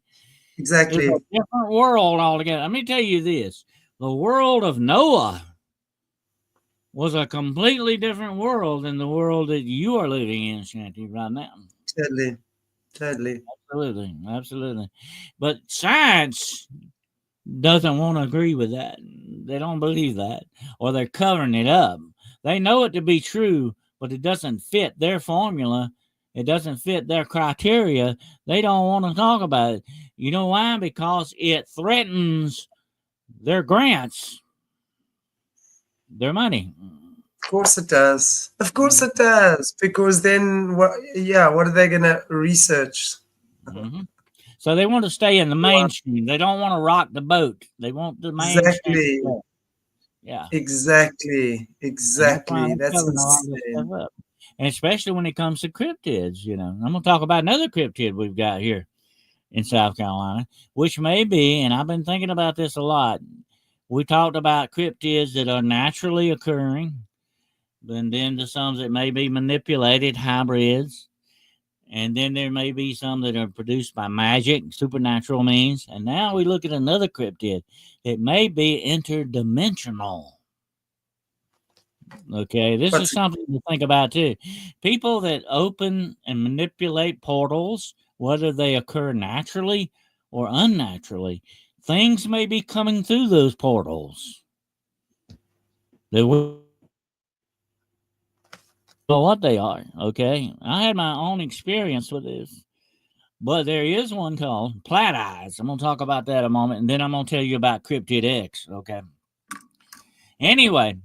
Exactly. It's a different world altogether. Let me tell you this. The world of Noah was a completely different world than the world that you are living in, Shanty, right now. Totally. Absolutely. But science doesn't want to agree with that. They don't believe that, or they're covering it up. They know it to be true, but it doesn't fit their formula. It doesn't fit their criteria. They don't want to talk about it. You know why? Because it threatens their grants, their money. Of course it does. Of course it does. Because then, what are they going to research? Mm-hmm. So they want to stay in the mainstream. They don't want to rock the boat. They want the mainstream. Exactly. Yeah. Exactly. That's insane. And especially when it comes to cryptids, I'm going to talk about another cryptid we've got here in South Carolina, which may be, and I've been thinking about this a lot. We talked about cryptids that are naturally occurring, and then the some that may be manipulated, hybrids. And then there may be some that are produced by magic, supernatural means. And now we look at another cryptid. It may be interdimensional. Okay, this is something to think about too. People that open and manipulate portals, whether they occur naturally or unnaturally, things may be coming through those portals. They will know what they are. Okay, I had my own experience with this, but there is one called Plat Eyes. I'm gonna talk about that in a moment, and then I'm gonna tell you about Cryptid X. Okay. Anyway.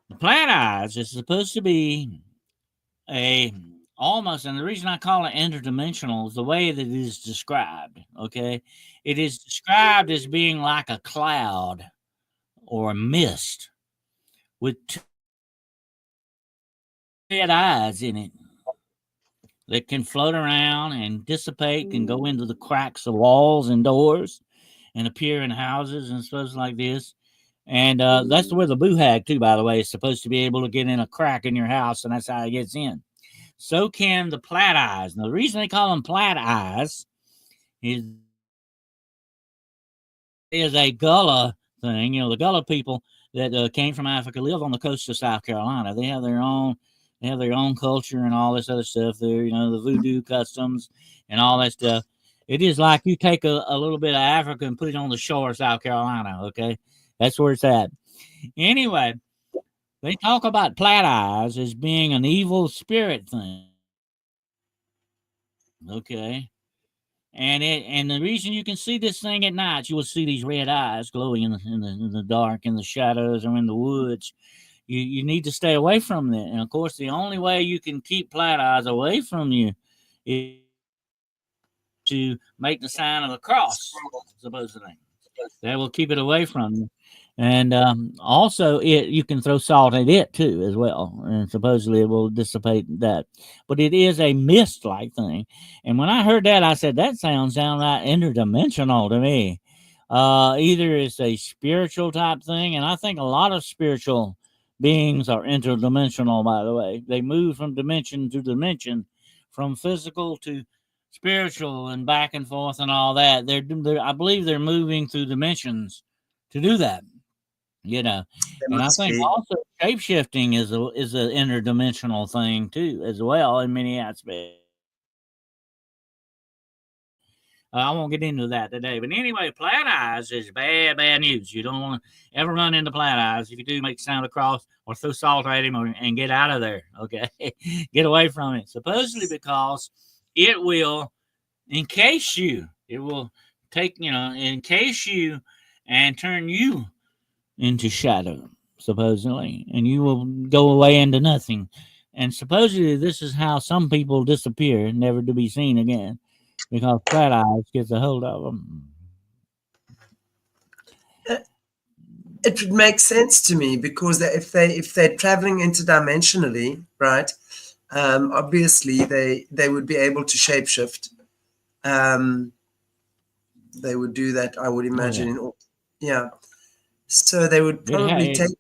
The Plat Eyes is supposed to be almost, and the reason I call it interdimensional is the way that it is described. Okay, it is described as being like a cloud or a mist with 2 red eyes in it that can float around and dissipate, can go into the cracks of walls and doors and appear in houses and stuff like this. And that's where the boohag, too, by the way, is supposed to be able to get in a crack in your house, and that's how it gets in. So can the Plat Eyes. Now, the reason they call them Plat Eyes is a Gullah thing. The Gullah people that came from Africa live on the coast of South Carolina. They have their own culture and all this other stuff there, the voodoo customs and all that stuff. It is like you take a little bit of Africa and put it on the shore of South Carolina, okay? That's where it's at. Anyway, they talk about Plat Eyes as being an evil spirit thing. Okay. And the reason you can see this thing at night, you will see these red eyes glowing in the dark, in the shadows, or in the woods. You need to stay away from that. And of course, the only way you can keep Plat Eyes away from you is to make the sign of the cross, supposedly. That will keep it away from you. And also, you can throw salt at it too, as well, and supposedly it will dissipate that. But it is a mist-like thing. And when I heard that, I said that sounds downright interdimensional to me. Either it's a spiritual type thing, and I think a lot of spiritual beings are interdimensional. By the way, they move from dimension to dimension, from physical to spiritual, and back and forth, and all that. I believe they're moving through dimensions to do that. you know. There And I must think be. also shape-shifting is an interdimensional thing too, as well, in many aspects. I won't get into that today. But anyway, plat eyes is bad, bad news. You don't want to ever run into plat eyes. If you do, make sound across or throw salt at him and get out of there. Okay. Get away from it. Supposedly because it will encase you. It will encase you and turn you into shadow, supposedly. And you will go away into nothing. And supposedly this is how some people disappear, never to be seen again, because Flat Eyes gets a hold of them. It would make sense to me because if they're traveling interdimensionally, right? Obviously, they would be able to shapeshift. They would do that, I would imagine. Oh, yeah. So they would probably take.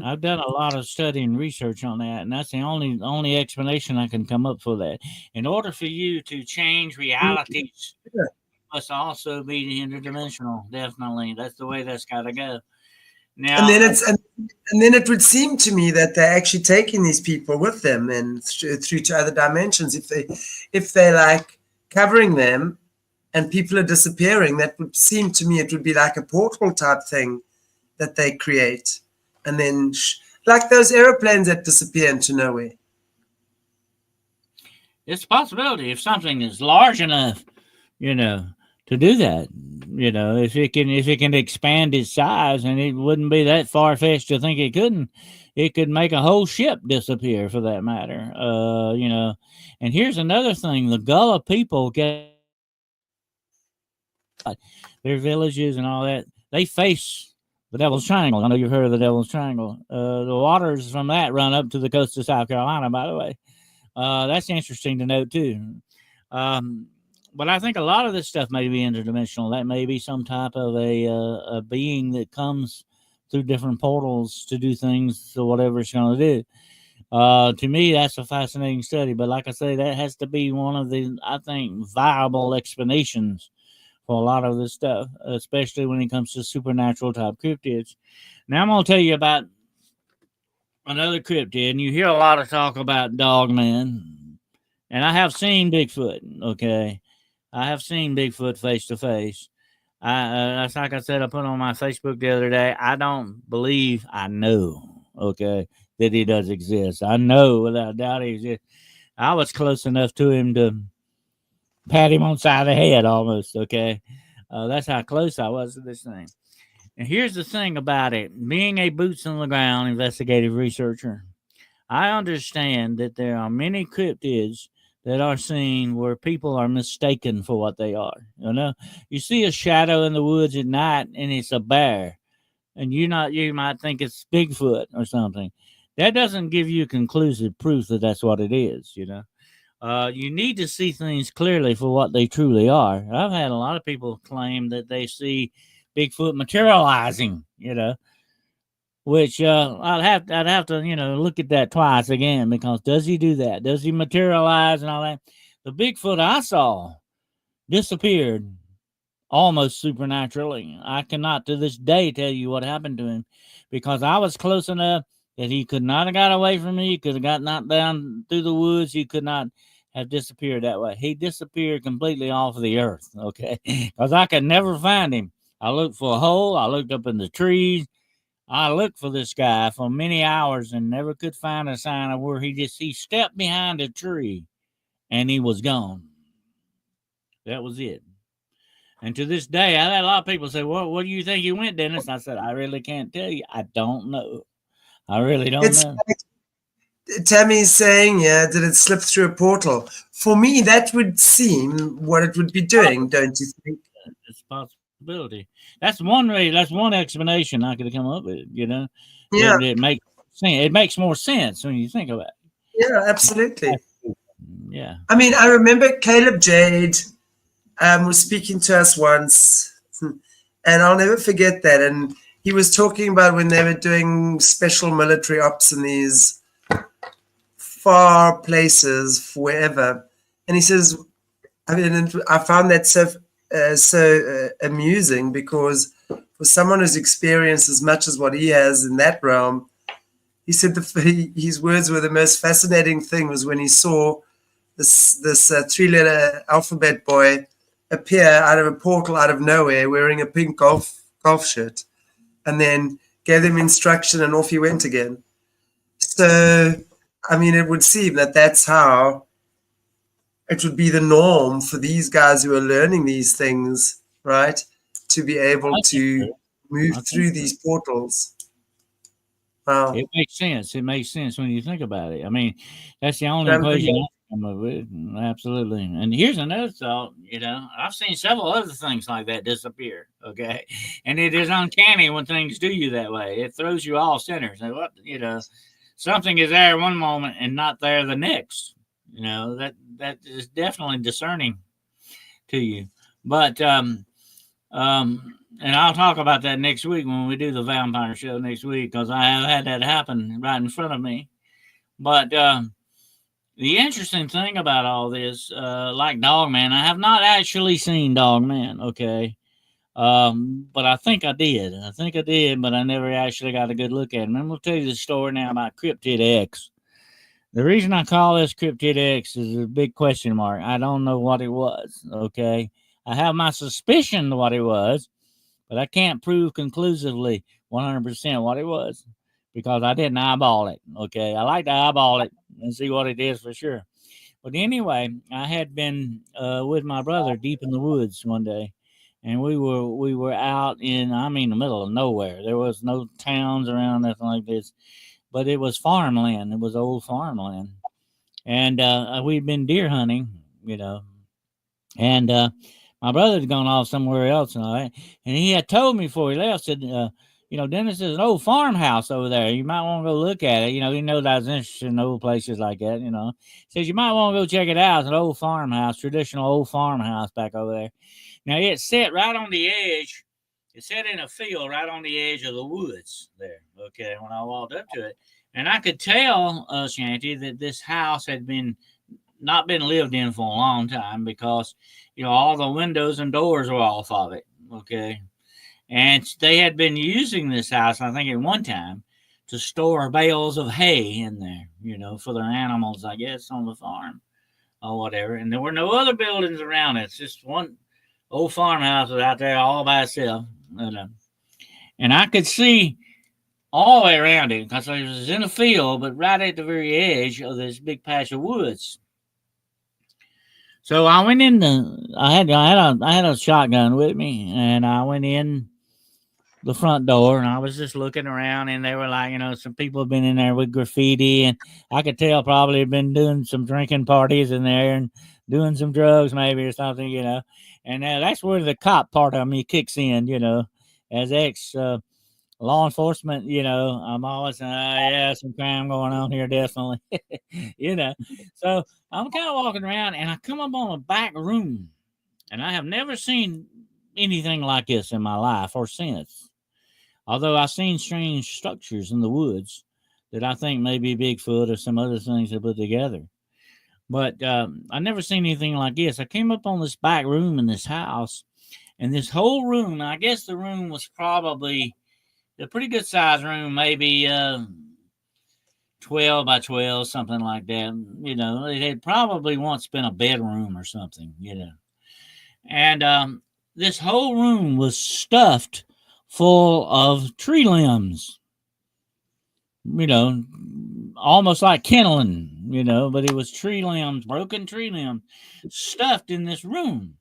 I've done a lot of study and research on that, and that's the only explanation I can come up for that. In order for you to change realities, Yeah. must also be interdimensional. Definitely, that's the way that's got to go. And Now, then and then it would seem to me that they're actually taking these people with them and through to other dimensions. If they're like covering them and people are disappearing, that would seem to me it would be like a portal type thing that they create, and then like those aeroplanes that disappear into nowhere. it's a possibility if something is large enough, to do that. If it can expand its size, and it wouldn't be that far fetched to think it couldn't. It could make a whole ship disappear, for that matter. And here's another thing: the Gullah people get their villages and all that. They face the Devil's Triangle. I know you've heard of the Devil's Triangle. The waters from that run up to the coast of South Carolina, by the way. That's interesting to note, too. But I think a lot of this stuff may be interdimensional. That may be some type of a being that comes through different portals to do things to whatever it's going to do. To me, that's a fascinating study. But like I say, that has to be one of the, I think, viable explanations for a lot of this stuff, especially when it comes to supernatural type cryptids. Now, I'm going to tell you about another cryptid, and you hear a lot of talk about Dogman, and I have seen Bigfoot. Okay, I have seen Bigfoot face to face. That's like I said. I put on my Facebook the other day. I don't believe. I know. Okay, that he does exist. I know without doubt he exists. I was close enough to him to pat him on the side of the head almost. Okay, that's how close I was to this thing. And here's the thing about it: being a boots on the ground investigative researcher, I understand that there are many cryptids that are seen where people are mistaken for what they are. You see a shadow in the woods at night, and it's a bear, and you might think it's Bigfoot or something. That doesn't give you conclusive proof that that's what it is. You need to see things clearly for what they truly are. I've had a lot of people claim that they see Bigfoot materializing, which I'd have to look at that twice again, because does he do that? Does he materialize and all that? The Bigfoot I saw disappeared almost supernaturally. I cannot to this day tell you what happened to him, because I was close enough that he could not have got away from me. He could have got knocked down through the woods. He could not have disappeared that way. He disappeared completely off of the earth, okay? Because I could never find him. I looked for a hole. I looked up in the trees. I looked for this guy for many hours and never could find a sign of where he stepped behind a tree and he was gone. That was it. And to this day, I had a lot of people say, well, what do you think he went, Dennis? I said, I really can't tell you. I don't know. I really don't know. Like Tammy's saying, yeah, did it slip through a portal? For me, that would seem what it would be doing, don't you think? It's a possibility. That's one way. That's one explanation I could have come up with. Yeah, it makes sense. It makes more sense when you think about it. Yeah, absolutely. Yeah. I mean, I remember Caleb Jade was speaking to us once, and I'll never forget that. And he was talking about when they were doing special military ops in these far places, wherever. And he says, I mean, I found that so amusing, because for for someone who's experienced as much as what he has in that realm, he said his words were the most fascinating thing was when he saw this 3-letter alphabet boy appear out of a portal out of nowhere wearing a pink golf shirt, and then gave him instruction and off he went again. So, I mean, it would seem that that's how it would be the norm for these guys who are learning these things, right? To be able to move through these portals. Wow. It makes sense. It makes sense when you think about it. I mean, that's the only equation I come up with. Absolutely. And here's another thought. I've seen several other things like that disappear. Okay, and it is uncanny when things do you that way. It throws you all centers. And what something is there one moment and not there the next. That is definitely discerning to you. But and I'll talk about that next week when we do the vampire show next week, because I have had that happen right in front of me. But the interesting thing about all this, like Dogman, I have not actually seen Dogman, okay? But I think I did. But I never actually got a good look at him. I'm going to tell you the story now about Cryptid X. The reason I call this Cryptid X is a big question mark. I don't know what it was, okay? I have my suspicion of what it was, but I can't prove conclusively 100% what it was because I didn't eyeball it, okay? I like to eyeball it and see what it is for sure. But anyway, I had been with my brother deep in the woods one day, and we were out in the middle of nowhere. There was no towns around, nothing like this, but it was farmland. It was old farmland. And we'd been deer hunting, and my brother had gone off somewhere else, and he had told me before he left, said, Dennis, there's an old farmhouse over there. You might want to go look at it. He knows I was interested in old places like that, Says, you might want to go check it out. It's an old farmhouse, traditional old farmhouse back over there. Now, it's set right on the edge. It's set in a field right on the edge of the woods there, okay, when I walked up to it. And I could tell, Shanty, that this house had not been lived in for a long time because, all the windows and doors were off of it, okay? And they had been using this house, I think, at one time to store bales of hay in there, for their animals, I guess, on the farm or whatever. And there were no other buildings around it. It's just one old farmhouse was out there all by itself. And I could see all the way around it because it was in a field, but right at the very edge of this big patch of woods. So I went in. I had a shotgun with me, and I went in the front door, and I was just looking around, and they were like, some people have been in there with graffiti, and I could tell probably had been doing some drinking parties in there and doing some drugs maybe or something, And that's where the cop part of me kicks in, as ex law enforcement, I'm always saying, yeah, some crime going on here, definitely, So I'm kind of walking around, and I come up on a back room, and I have never seen anything like this in my life or since. Although I've seen strange structures in the woods that I think may be Bigfoot or some other things they put together. But I never seen anything like this. I came up on this back room in this house, and this whole room, I guess the room was probably a pretty good size room, maybe 12 by 12, something like that. It had probably once been a bedroom or something, And this whole room was stuffed full of tree limbs, almost like kindling, but it was tree limbs, broken tree limbs, stuffed in this room.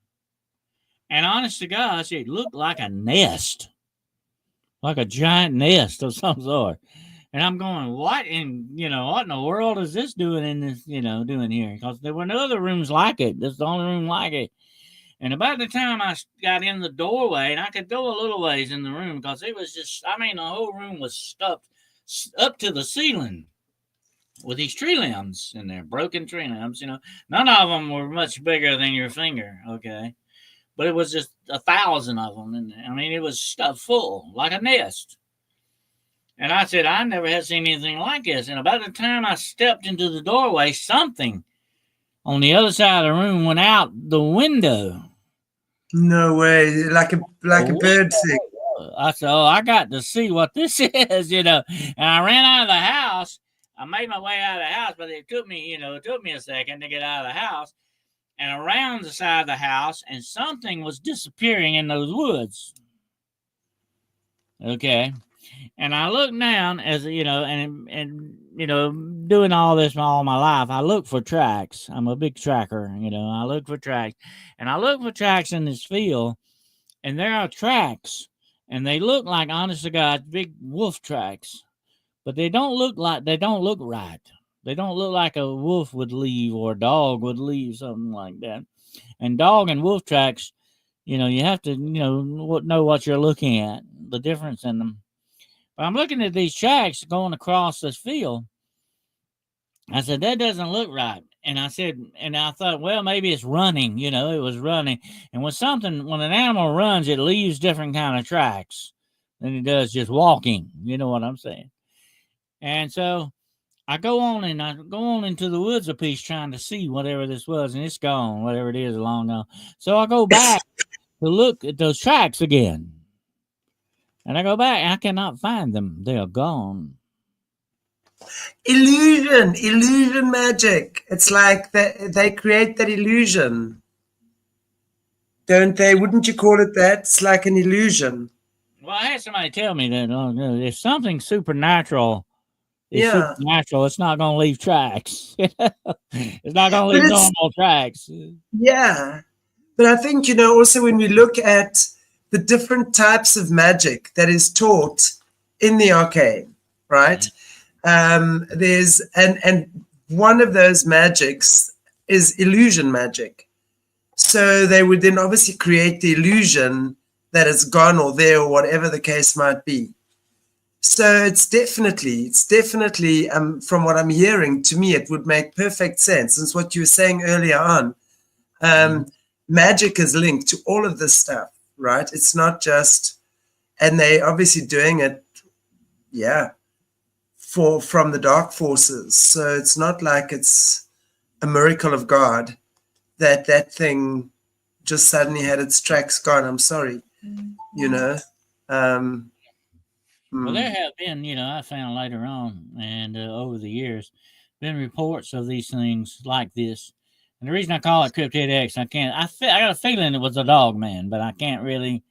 And honest to gosh, it looked like a nest, like a giant nest of some sort. And I'm going, what in the world is this doing in this, doing here? Because there were no other rooms like it. This is the only room like it. And about the time I got in the doorway, and I could go a little ways in the room because it was just, the whole room was stuffed up to the ceiling with these tree limbs in there, broken tree limbs, None of them were much bigger than your finger, okay? But it was just 1,000 of them in there. It was stuffed full, like a nest. And I said, I never had seen anything like this. And about the time I stepped into the doorway, something on the other side of the room went out the window. No way, like a bird thing. I said, oh, I got to see what this is, you know. And I ran out of the house. I made my way out of the house, but it took me a second to get out of the house and around the side of the house, and something was disappearing in those woods. Okay. And I look down as and doing all this all my life, I look for tracks. I'm a big tracker, I look for tracks. And I look for tracks in this field, and there are tracks, and they look like, honest to God, big wolf tracks. But they don't look right. They don't look like a wolf would leave or a dog would leave, something like that. And dog and wolf tracks, you have to, know what you're looking at, the difference in them. But I'm looking at these tracks going across this field. I said, that doesn't look right. And I thought, well, maybe it's running, it was running. And when an animal runs, it leaves different kind of tracks than it does just walking. You know what I'm saying? And so I go on into the woods a piece trying to see whatever this was, and it's gone, whatever it is, long gone. So I go back to look at those tracks again. And I go back, and I cannot find them. They are gone. Illusion magic. It's like they create that illusion. Don't they? Wouldn't you call it that? It's like an illusion. Well, I had somebody tell me that if something supernatural is supernatural, it's not going to leave tracks. It's not going to leave normal tracks. Yeah. But I think, also when we look at the different types of magic that is taught in the arcane, right? There's and one of those magics is illusion magic. So they would then obviously create the illusion that it's gone or there or whatever the case might be. So it's definitely from what I'm hearing, to me, it would make perfect sense. It's what you were saying earlier on. Magic is linked to all of this stuff. Right? It's not just, and they obviously doing it, from the dark forces. So it's not like it's a miracle of God that thing just suddenly had its tracks gone. I'm sorry, Well, there have been, I found later on and over the years, been reports of these things like this. And the reason I call it Cryptid X, I got a feeling it was a dog man, but I can't really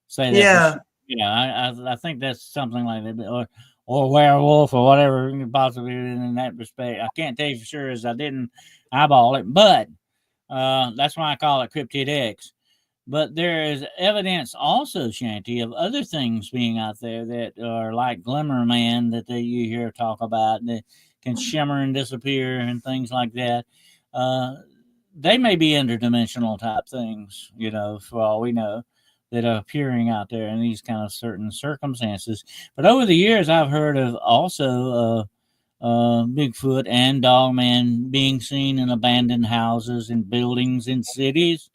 say that. Yeah. I think that's something like that, or werewolf or whatever, possibly in that respect. I can't tell you for sure, as I didn't eyeball it, but that's why I call it Cryptid X. But there is evidence also, Shanty, of other things being out there that are like Glimmer Man that you hear talk about, that can shimmer and disappear and things like that. They may be interdimensional type things, for all we know, that are appearing out there in these kind of certain circumstances. But over the years, I've heard of also Bigfoot and Dogman being seen in abandoned houses and buildings in cities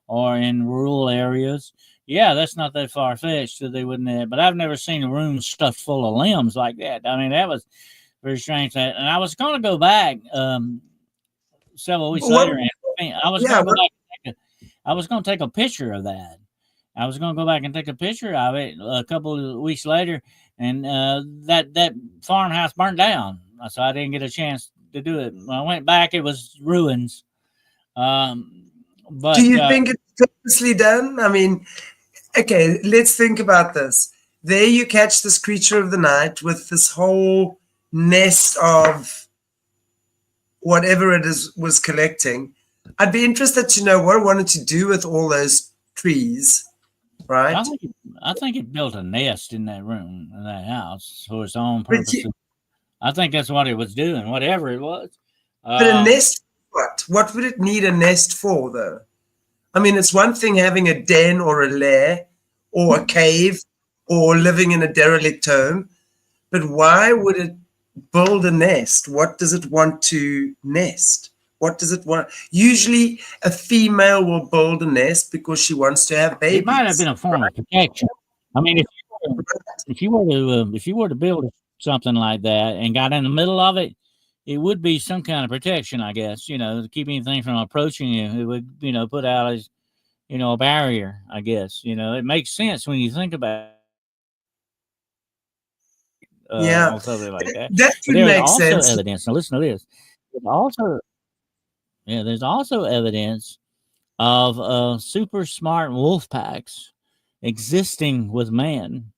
or in rural areas. Yeah, that's not that far-fetched that they wouldn't have. But I've never seen a room stuffed full of limbs like that. I mean, that was very strange. And I was going to go back several weeks later, and I was going to take a picture of that. I was going to go back and take a picture of it a couple of weeks later, and that farmhouse burnt down. So I didn't get a chance to do it. When I went back, it was ruins. But do you think it's purposely done? I mean, okay, let's think about this. There you catch this creature of the night with this whole nest of whatever it is was collecting. I'd be interested to know what it wanted to do with all those trees, right? I think it built a nest in that room, in that house, for its own purpose. I think that's what it was doing, whatever it was. But a nest, what would it need a nest for, though? I mean, it's one thing having a den or a lair or a cave or living in a derelict home, but why would it build a nest? What does it want to nest? What does it want? Usually a female will build a nest because she wants to have babies. It might have been a form of protection. I mean, if you were to build something like that and got in the middle of it, it would be some kind of protection, I guess, to keep anything from approaching you. It would, put out as, a barrier, I guess. It makes sense when you think about Yeah, on something like that. that But would there's make also sense. evidence. Now listen to this. There's also evidence of super smart wolf packs existing with man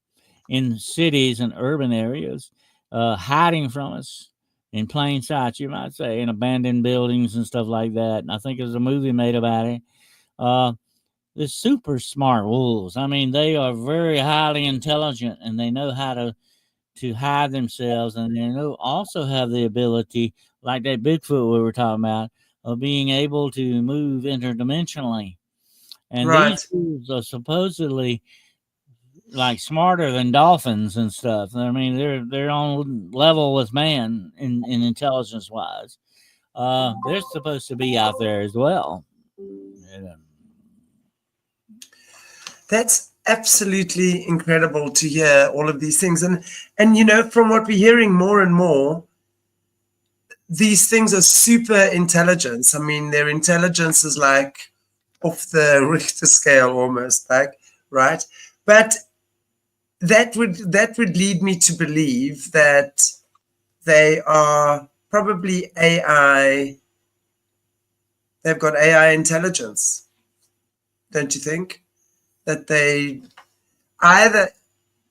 in cities and urban areas, hiding from us in plain sight, you might say, in abandoned buildings and stuff like that. And I think there's a movie made about it. The super smart wolves. I mean, they are very highly intelligent and they know how to hide themselves, and they know also have the ability, like that Bigfoot we were talking about, of being able to move interdimensionally. And these Right. wolves are supposedly like smarter than dolphins and stuff. I mean, they're on level with man in intelligence wise. They're supposed to be out there as well. Yeah. That's absolutely incredible to hear all of these things. And you know, from what we're hearing more and more, these things are super intelligence. I mean, their intelligence is like off the Richter scale almost, like, right? But that would lead me to believe that they are probably AI. They've got AI intelligence, don't you think? That they either,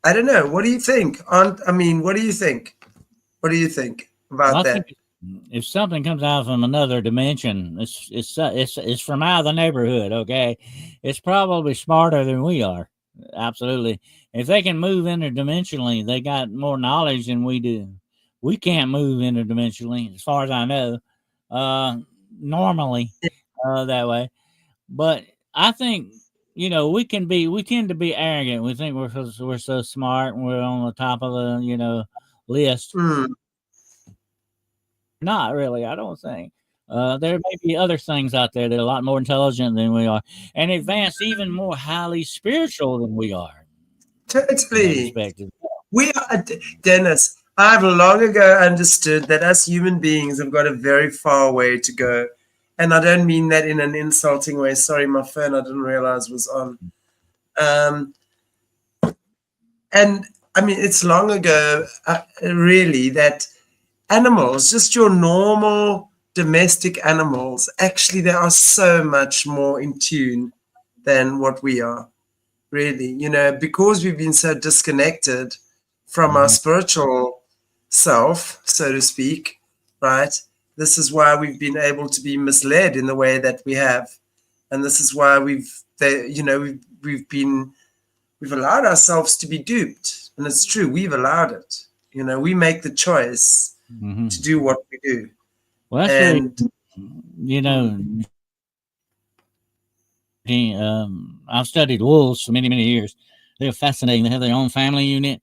I don't know. What do you think? I mean, what do you think? What do you think Well, about I think that? if something comes out from another dimension, it's from out of the neighborhood. Okay, it's probably smarter than we are. Absolutely. If they can move interdimensionally, they got more knowledge than we do. We can't move interdimensionally, as far as I know, uh, normally that way. But I think we tend to be arrogant. We think we're so smart and we're on the top of the list. Mm, Not really, I don't think. There may be other things out there that are a lot more intelligent than we are, and advanced, even more highly spiritual than we are in that totally. respect. We are, Dennis. I've long ago understood that us human beings have got a very far way to go. And I don't mean that in an insulting way. Sorry, my phone, I didn't realize was on. Um, and I mean, it's long ago, really, that animals, just your normal domestic animals, actually, they are so much more in tune than what we are, really. You know, because we've been so disconnected from our Mhm. spiritual self, so to speak, right? This is why we've been able to be misled in the way that we have. And this is why we've allowed ourselves to be duped. And it's true, we've allowed it. You know, we make the choice to Mhm. do what we do. Well, that's very, And you know, I've studied wolves for many, many years. They're fascinating. They have their own family unit.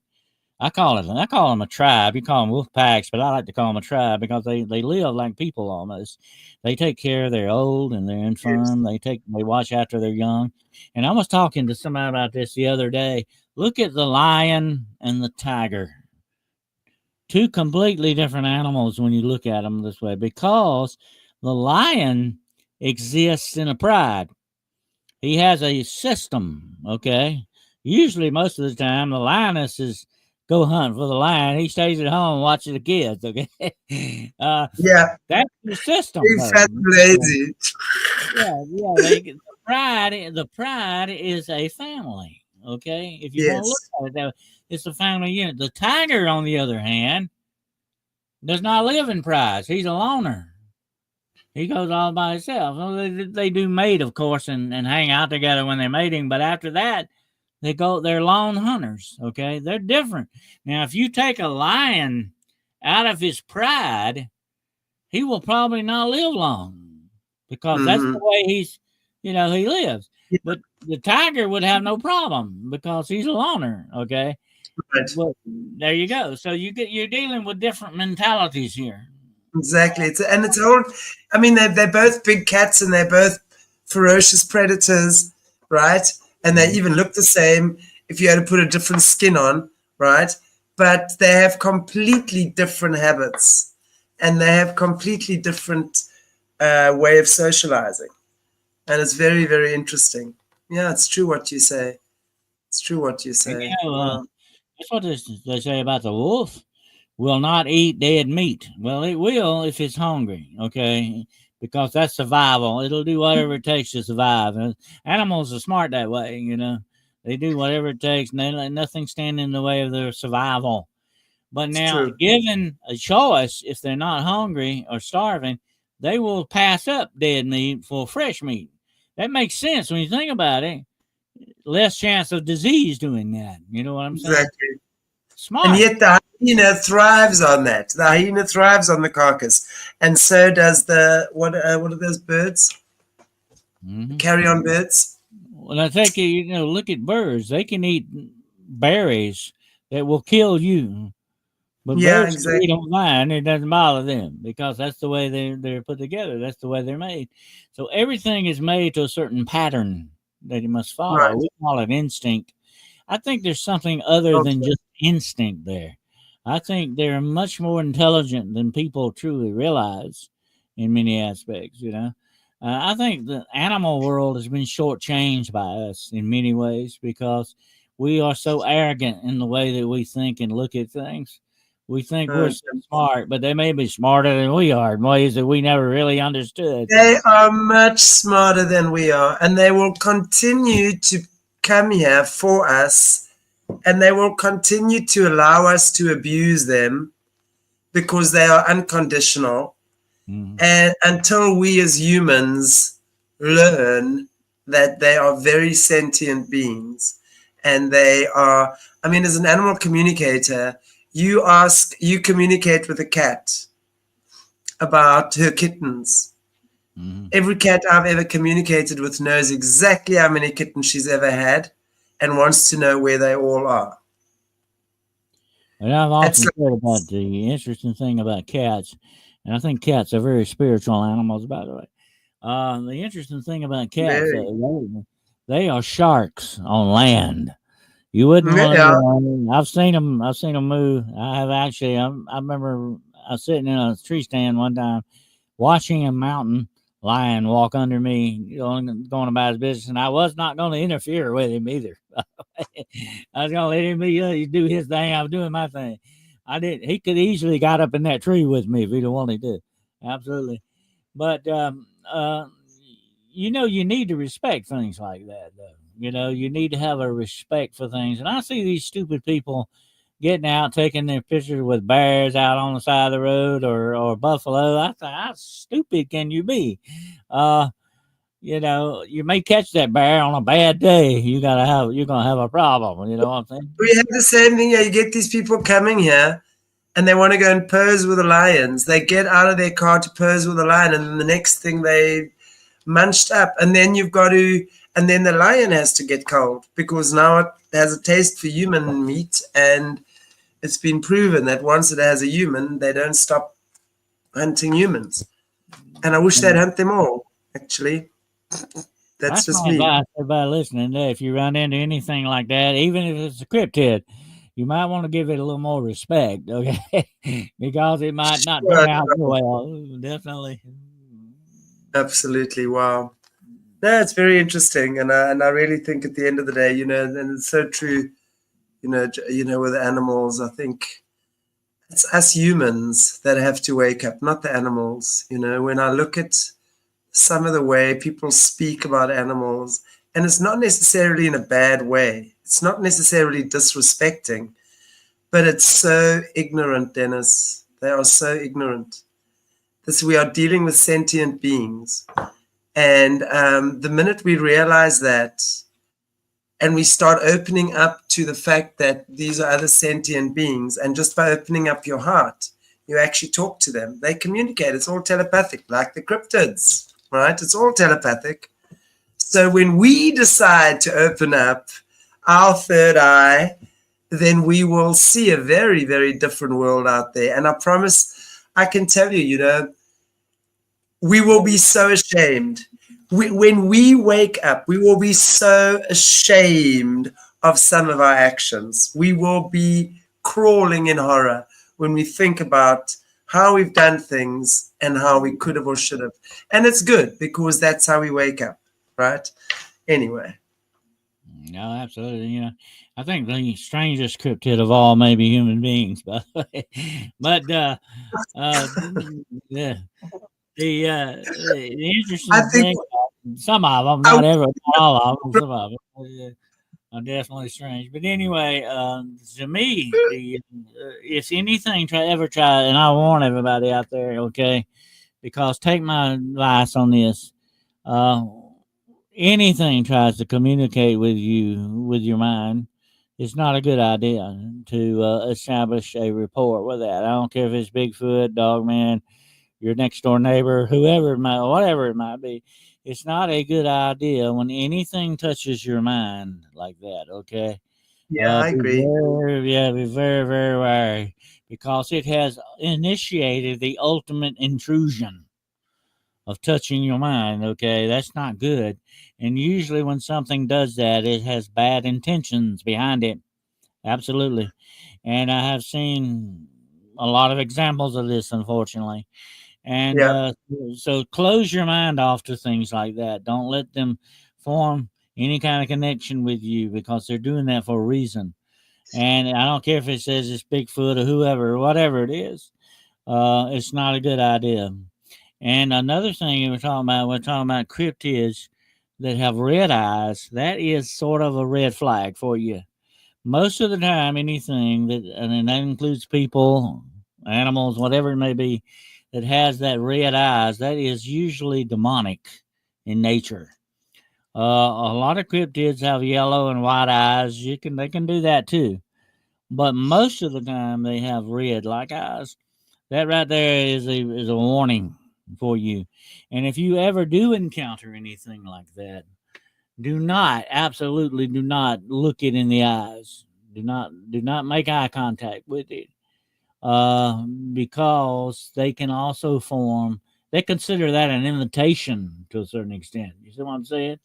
I call them a tribe. You call them wolf packs, but I like to call them a tribe because they live like people almost. They take care of their old and their yes, infirm. They watch after their young. And I was talking to somebody about this the other day. Look at the lion and the tiger. Two completely different animals when you look at them this way, because the lion exists in a pride. He has a system, okay? Usually, most of the time, the lionesses go hunt for the lion. He stays at home and watches the kids, okay? yeah, That's the system, big though. fat lazy. Yeah. The pride is a family, okay? If you want to look Yes, at it, it's a family unit. The tiger, on the other hand, does not live in prides. He's a loner. He goes all by himself. Well, they do mate, of course, and hang out together when they're mating. But after that, they're lone hunters. Okay, they're different. Now, if you take a lion out of his pride, he will probably not live long because that's the mm-hmm. way he lives. But the tiger would have no problem because he's a loner. Okay, Right. but there you go. So you're dealing with different mentalities here. Exactly. It's all. I mean, they're both big cats and they're both ferocious predators, right? And they Mhm. even look the same if you had to put a different skin on, right? But they have completely different habits, and they have completely different way of socializing, and it's very, very interesting. Yeah, it's true what you say. It's true what you And say. you know, Wow. that's what they say about the wolf. will not eat dead meat. Well, it will if it's hungry, okay? Because that's survival. It'll do whatever it takes to survive. And animals are smart that way, you know. They do whatever it takes, and they let nothing stand in the way of their survival. But It's now, true. given a choice, if they're not hungry or starving, they will pass up dead meat for fresh meat. That makes sense when you think about it. Less chance of disease doing that. You know what I'm saying? Exactly. And Smart. yet the hyena thrives on that. The hyena thrives on the carcass, and so does the what are those birds? Mm-hmm. Carrion birds. Well, I think look at birds. They can eat berries that will kill you, but Yeah, birds can eat exactly. them fine. It doesn't bother them because that's the way they're put together. That's the way they're made. So everything is made to a certain pattern that you must follow. Right. We call it instinct. I think there's something other than Okay. just instinct there. I think they're much more intelligent than people truly realize in many aspects, you know. I think the animal world has been shortchanged by us in many ways because we are so arrogant in the way that we think and look at things. We think we're so Okay. smart, but they may be smarter than we are in ways that we never really understood. They are much smarter than we are, and they will continue to come here for us, and they will continue to allow us to abuse them because they are unconditional. Mhm. And until we as humans learn that they are very sentient beings and they are, I mean, as an animal communicator, you communicate with a cat about her kittens. Mhm. Every cat I've ever communicated with knows exactly how many kittens she's ever had and wants to know where they all are. And I've It's often like, said about the interesting thing about cats, and I think cats are very spiritual animals, by the way. The interesting thing about cats, very, they are sharks on land. You wouldn't want yeah, to. I've seen them. I've seen them move. I have actually. I remember I was sitting in a tree stand one time, watching a mountain lion walk under me, going about his business, and I was not going to interfere with him either. I was going to let him do his thing. I was doing my thing. I did. He could easily got up in that tree with me if he'd have wanted to. Absolutely. But you need to respect things like that, though. You need to have a respect for things. And I see these stupid people getting out, taking their pictures with bears out on the side of the road or buffalo. I thought, how stupid can you be? Uh, you may catch that bear on a bad day. You're gonna have a problem. You know what I'm saying? we have the same thing here. You get these people coming here and they want to go and pose with the lions. They get out of their car to pose with a lion, and then the next thing they munched up, and then and then the lion has to get cold because now it has a taste for human meat, and it's been proven that once it has a human, they don't stop hunting humans. And I wish they'd And hunt them all. Actually, that's that's just my me. advice to everybody listening. If you run into anything like that, even if it's a cryptid, you might want to give it a little more respect, okay? Because it might not turn Sure. out so well. Definitely. Absolutely. Wow. No, it's very interesting, and I really think at the end of the day, and it's so true. With animals, I think it's us humans that have to wake up, not the animals. When I look at some of the way people speak about animals, and it's not necessarily in a bad way. It's not necessarily disrespecting, but it's so ignorant, Dennis. They are so ignorant. We are dealing with sentient beings. And the minute we realize that, and we start opening up to the fact that these are other sentient beings, and just by opening up your heart, you actually talk to them. They communicate. It's all telepathic, like the cryptids, right? It's all telepathic. So when we decide to open up our third eye, then we will see a very, very different world out there. And I promise, I can tell you, we will be so ashamed. When we wake up, we will be so ashamed of some of our actions. We will be crawling in horror when we think about how we've done things and how we could have or should have. And it's good because that's how we wake up, right? Anyway. No, absolutely. I think the strangest cryptid of all may be human beings, by the way. But yeah, the I interesting think thing, some of them, I, not all of them, some of them are definitely strange. But anyway, to me, the if anything ever try, and I warn everybody out there, okay, because take my advice on this. Uh, Anything tries to communicate with you with your mind, it's not a good idea to establish a rapport with that. I don't care if it's Bigfoot, Dogman, your next door neighbor, whoever it might, whatever it might be. It's not a good idea when anything touches your mind like that. Okay, yeah, I agree. be very, very wary because it has initiated the ultimate intrusion of touching your mind. Okay, that's not good. And usually, when something does that, it has bad intentions behind it. Absolutely. And I have seen a lot of examples of this, unfortunately. And Yeah, so close your mind off to things like that. Don't let them form any kind of connection with you because they're doing that for a reason. And I don't care if it says it's Bigfoot or whoever, or whatever it is. It's not a good idea. And another thing we're talking about cryptids that have red eyes. That is sort of a red flag for you. Most of the time, anything that, and that includes people, animals, whatever it may be, that has that red eyes, that is usually demonic in nature. A lot of cryptids have yellow and white eyes. They can do that too, but most of the time they have red like eyes. That right there is a warning for you. And if you ever do encounter anything like that, do not, absolutely do not look it in the eyes. Do not make eye contact with it. Because they can also form, they consider that an invitation to a certain extent. You see what I'm saying?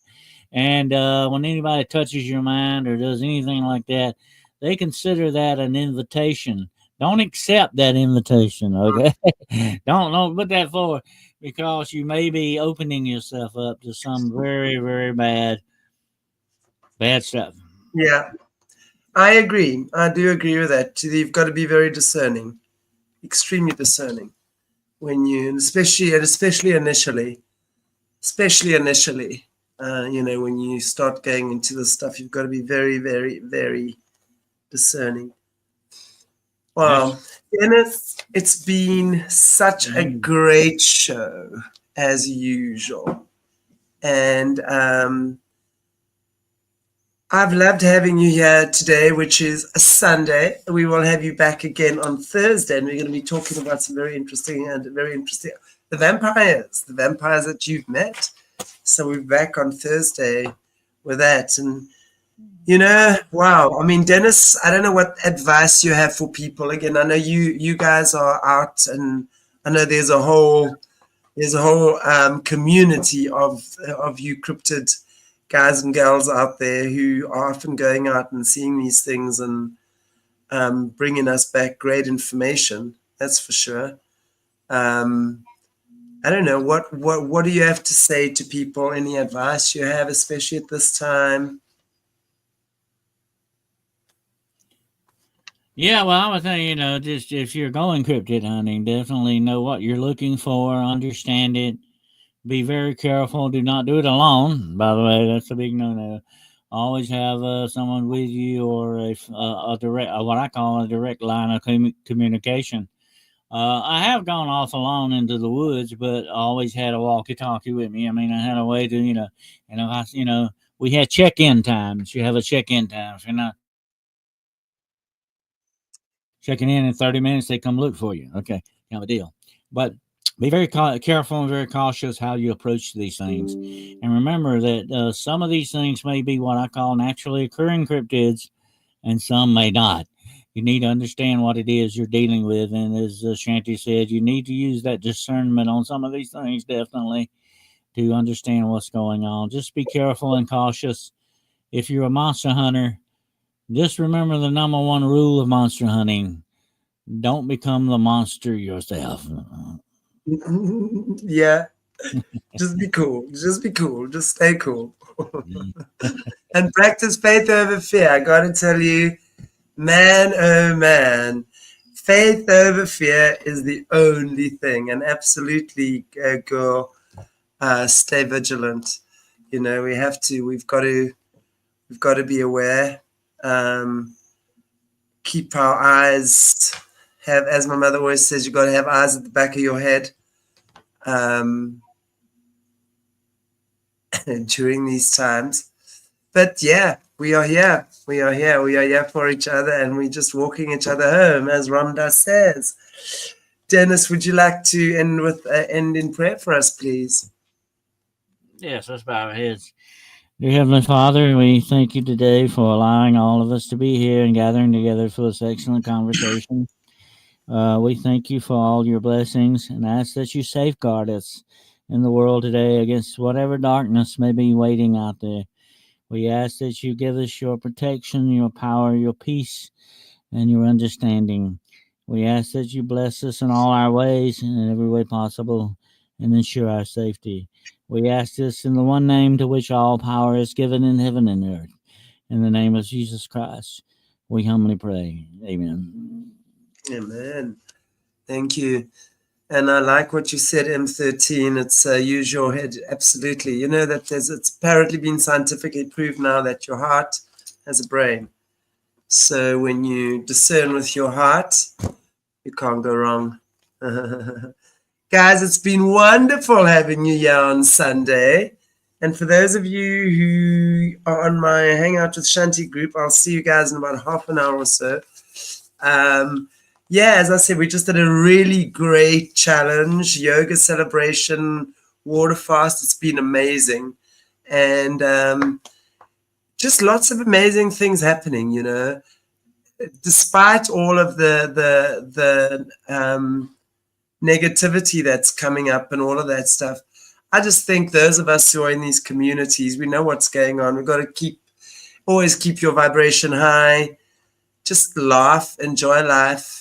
And when anybody touches your mind or does anything like that, they consider that an invitation. Don't accept that invitation, okay? Don't put that forward because you may be opening yourself up to some very, very bad stuff. yeah, I agree. I do agree with that. You've got to be very discerning, extremely discerning when you, especially initially. When you start going into this stuff, you've got to be very, very, very discerning. That's Well, Dennis, it's been such a great show as usual. And I've loved having you here today, which is a Sunday. We will have you back again on Thursday, and we're going to be talking about some very interesting, the vampires that you've met. So we're back on Thursday with that. And wow. I mean, Dennis, I don't know what advice you have for people. Again, I know you guys are out, and I know there's a whole community of you cryptid guys and girls out there who are often going out and seeing these things and bringing us back great information. That's for sure. I don't know what do you have to say to people? Any advice you have, especially at this time? Yeah, well, I would say, just if you're going cryptid hunting, definitely know what you're looking for, understand it, be very careful. Do not do it alone. By the way, that's a big no-no. Always have someone with you or a direct, what I call a direct line of communication. I have gone off alone into the woods, but I always had a walkie-talkie with me. I mean, I had a way to, we had check-in times. You have a check-in time. If you're not checking in 30 minutes, they come look for you. Okay, kind of a deal. But be very careful and very cautious how you approach these things. And remember that some of these things may be what I call naturally occurring cryptids, and some may not. You need to understand what it is you're dealing with. And as Shanti said, you need to use that discernment on some of these things, definitely, to understand what's going on. Just be careful and cautious. If you're a monster hunter, just remember the number one rule of monster hunting: don't become the monster yourself. Yeah, Just be cool. Just be cool. Just stay cool. And practice faith over fear. I got to tell you, man, oh man, faith over fear is the only thing. And absolutely, girl, stay vigilant. You know, we've got to be aware. Keep our eyes, as my mother always says, you've got to have eyes at the back of your head. During these times. But yeah, we are here. We are here. We are here for each other, and we're just walking each other home, as Ramdas says. Dennis, would you like to end in prayer for us, please? Yes, let's bow our heads. Dear Heavenly Father, we thank you today for allowing all of us to be here and gathering together for this excellent conversation. We thank you for all your blessings and ask that you safeguard us in the world today against whatever darkness may be waiting out there. We ask that you give us your protection, your power, your peace, and your understanding. We ask that you bless us in all our ways and in every way possible and ensure our safety. We ask this in the one name to which all power is given in heaven and earth. In the name of Jesus Christ, we humbly pray. Amen. Amen. Thank you. And I like what you said, M13. It's use your head. Absolutely. You know that it's apparently been scientifically proved now that your heart has a brain. So when you discern with your heart, you can't go wrong. Guys, it's been wonderful having you here on Sunday. And for those of you who are on my Hangout with Shanti group, I'll see you guys in about half an hour or so. Yeah, as I said, we just did a really great challenge, yoga celebration, water fast. It's been amazing. And just lots of amazing things happening, you know. Despite all of the negativity that's coming up and all of that stuff, I just think those of us who are in these communities, we know what's going on. We've got to always keep your vibration high. Just laugh, enjoy life.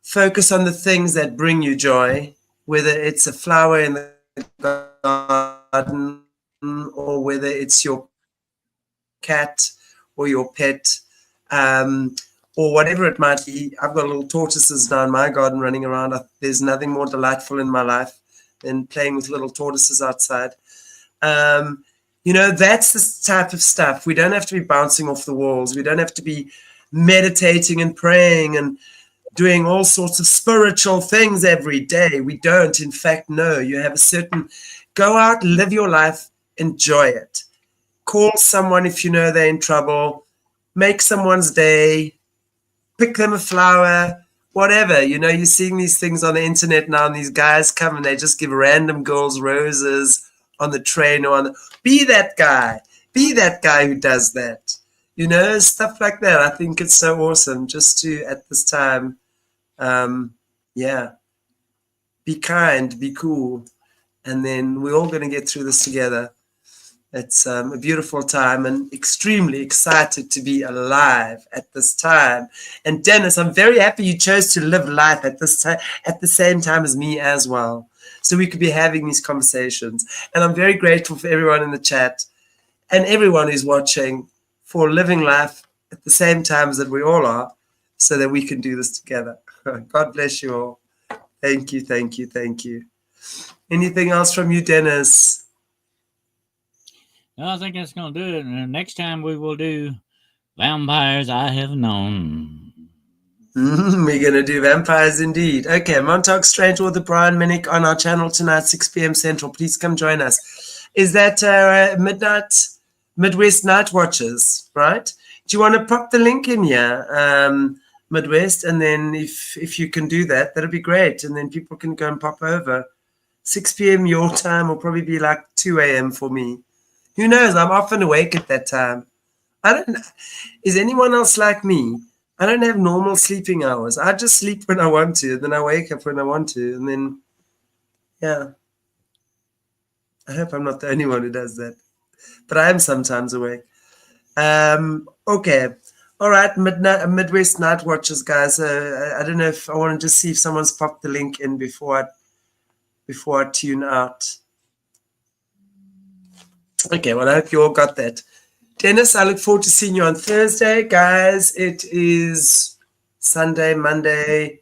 Focus on the things that bring you joy, whether it's a flower in the garden or whether it's your cat or your pet, or whatever it might be. I've got little tortoises now in my garden running around. There's nothing more delightful in my life than playing with little tortoises outside. You know, that's the type of stuff. We don't have to be bouncing off the walls. We don't have to be meditating and praying and doing all sorts of spiritual things every day. We don't. In fact, no. You have go out, live your life, enjoy it. Call someone if you know they're in trouble. Make someone's day. Pick them a flower, whatever. You know, you're seeing these things on the internet now, and these guys come and they just give random girls roses on the train or be that guy. Be that guy who does that. You know, stuff like that. I think it's so awesome just to, at this time, be kind, be cool. And then we're all going to get through this together. It's a beautiful time and extremely excited to be alive at this time. And Dennis, I'm very happy you chose to live life at this time, at the same time as me as well. So we could be having these conversations. And I'm very grateful for everyone in the chat and everyone who's watching for living life at the same time as that we all are, so that we can do this together. God bless you all. Thank you, thank you, thank you. Anything else from you, Dennis? I think that's going to do it. And next time we will do Vampires I Have Known. We're going to do vampires indeed. Okay, Montauk Strange Author Brian Minnick on our channel tonight, 6 p.m. Central. Please come join us. Is that Midwest Night Watches, right? Do you want to pop the link in here, Midwest? And then if you can do that, that'll be great. And then people can go and pop over. 6 p.m. your time will probably be like 2 a.m. for me. Who knows? I'm often awake at that time. I don't know. Is anyone else like me? I don't have normal sleeping hours. I just sleep when I want to, and then I wake up when I want to, and then, yeah. I hope I'm not the only one who does that. But I am sometimes awake. Okay. All right, Midwest Night Watches, guys. I don't know if I want to just see if someone's popped the link in before before I tune out. Okay, well, I hope you all got that. Dennis, I look forward to seeing you on Thursday. Guys, it is Sunday, Monday,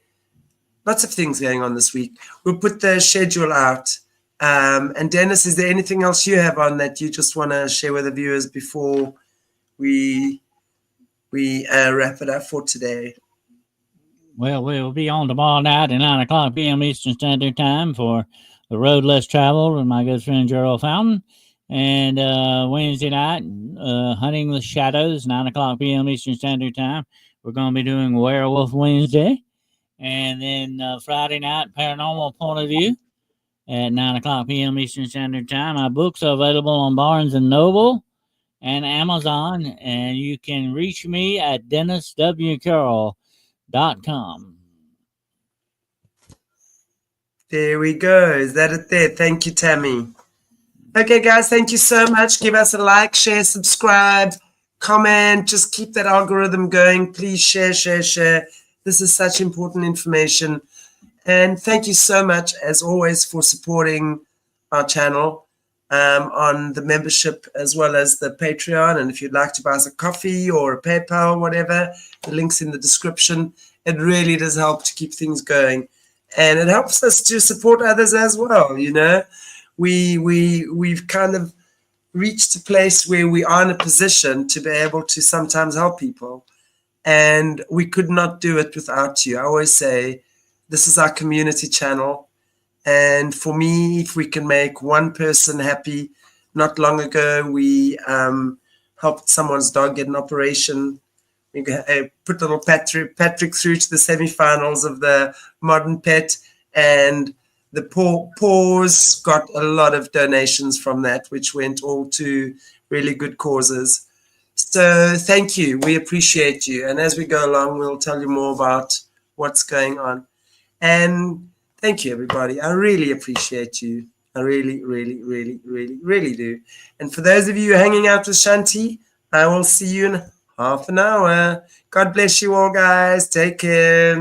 lots of things going on this week. We'll put the schedule out. And Dennis, is there anything else you have on that you just want to share with the viewers before we wrap it up for today? Well, we'll be on tomorrow night at 9 o'clock p.m. Eastern Standard Time for The Road Less Traveled with my good friend Gerald Fountain. And Wednesday night, Hunting the Shadows, 9 o'clock p.m. Eastern Standard Time. We're going to be doing Werewolf Wednesday. And then Friday night, Paranormal Point of View at 9 o'clock p.m. Eastern Standard Time. My books are available on Barnes & Noble and Amazon. And you can reach me at DennisWCarroll.com. There we go. Is that it there? Thank you, Tammy. Okay, guys, thank you so much. Give us a like, share, subscribe, comment. Just keep that algorithm going. Please share. This is such important information. And thank you so much, as always, for supporting our channel on the membership as well as the Patreon. And if you'd like to buy us a coffee or a PayPal, whatever, the link's in the description. It really does help to keep things going. And it helps us to support others as well, you know. We've kind of reached a place where we are in a position to be able to sometimes help people. And we could not do it without you. I always say, this is our community channel. And for me, if we can make one person happy, not long ago, we helped someone's dog get an operation. We put little Patrick through to the semifinals of the Modern Pet, and the Paws got a lot of donations from that, which went all to really good causes. So thank you. We appreciate you. And as we go along, we'll tell you more about what's going on. And thank you, everybody. I really appreciate you. I really, really, really, really, really do. And for those of you hanging out with Shanti, I will see you in half an hour. God bless you all, guys. Take care.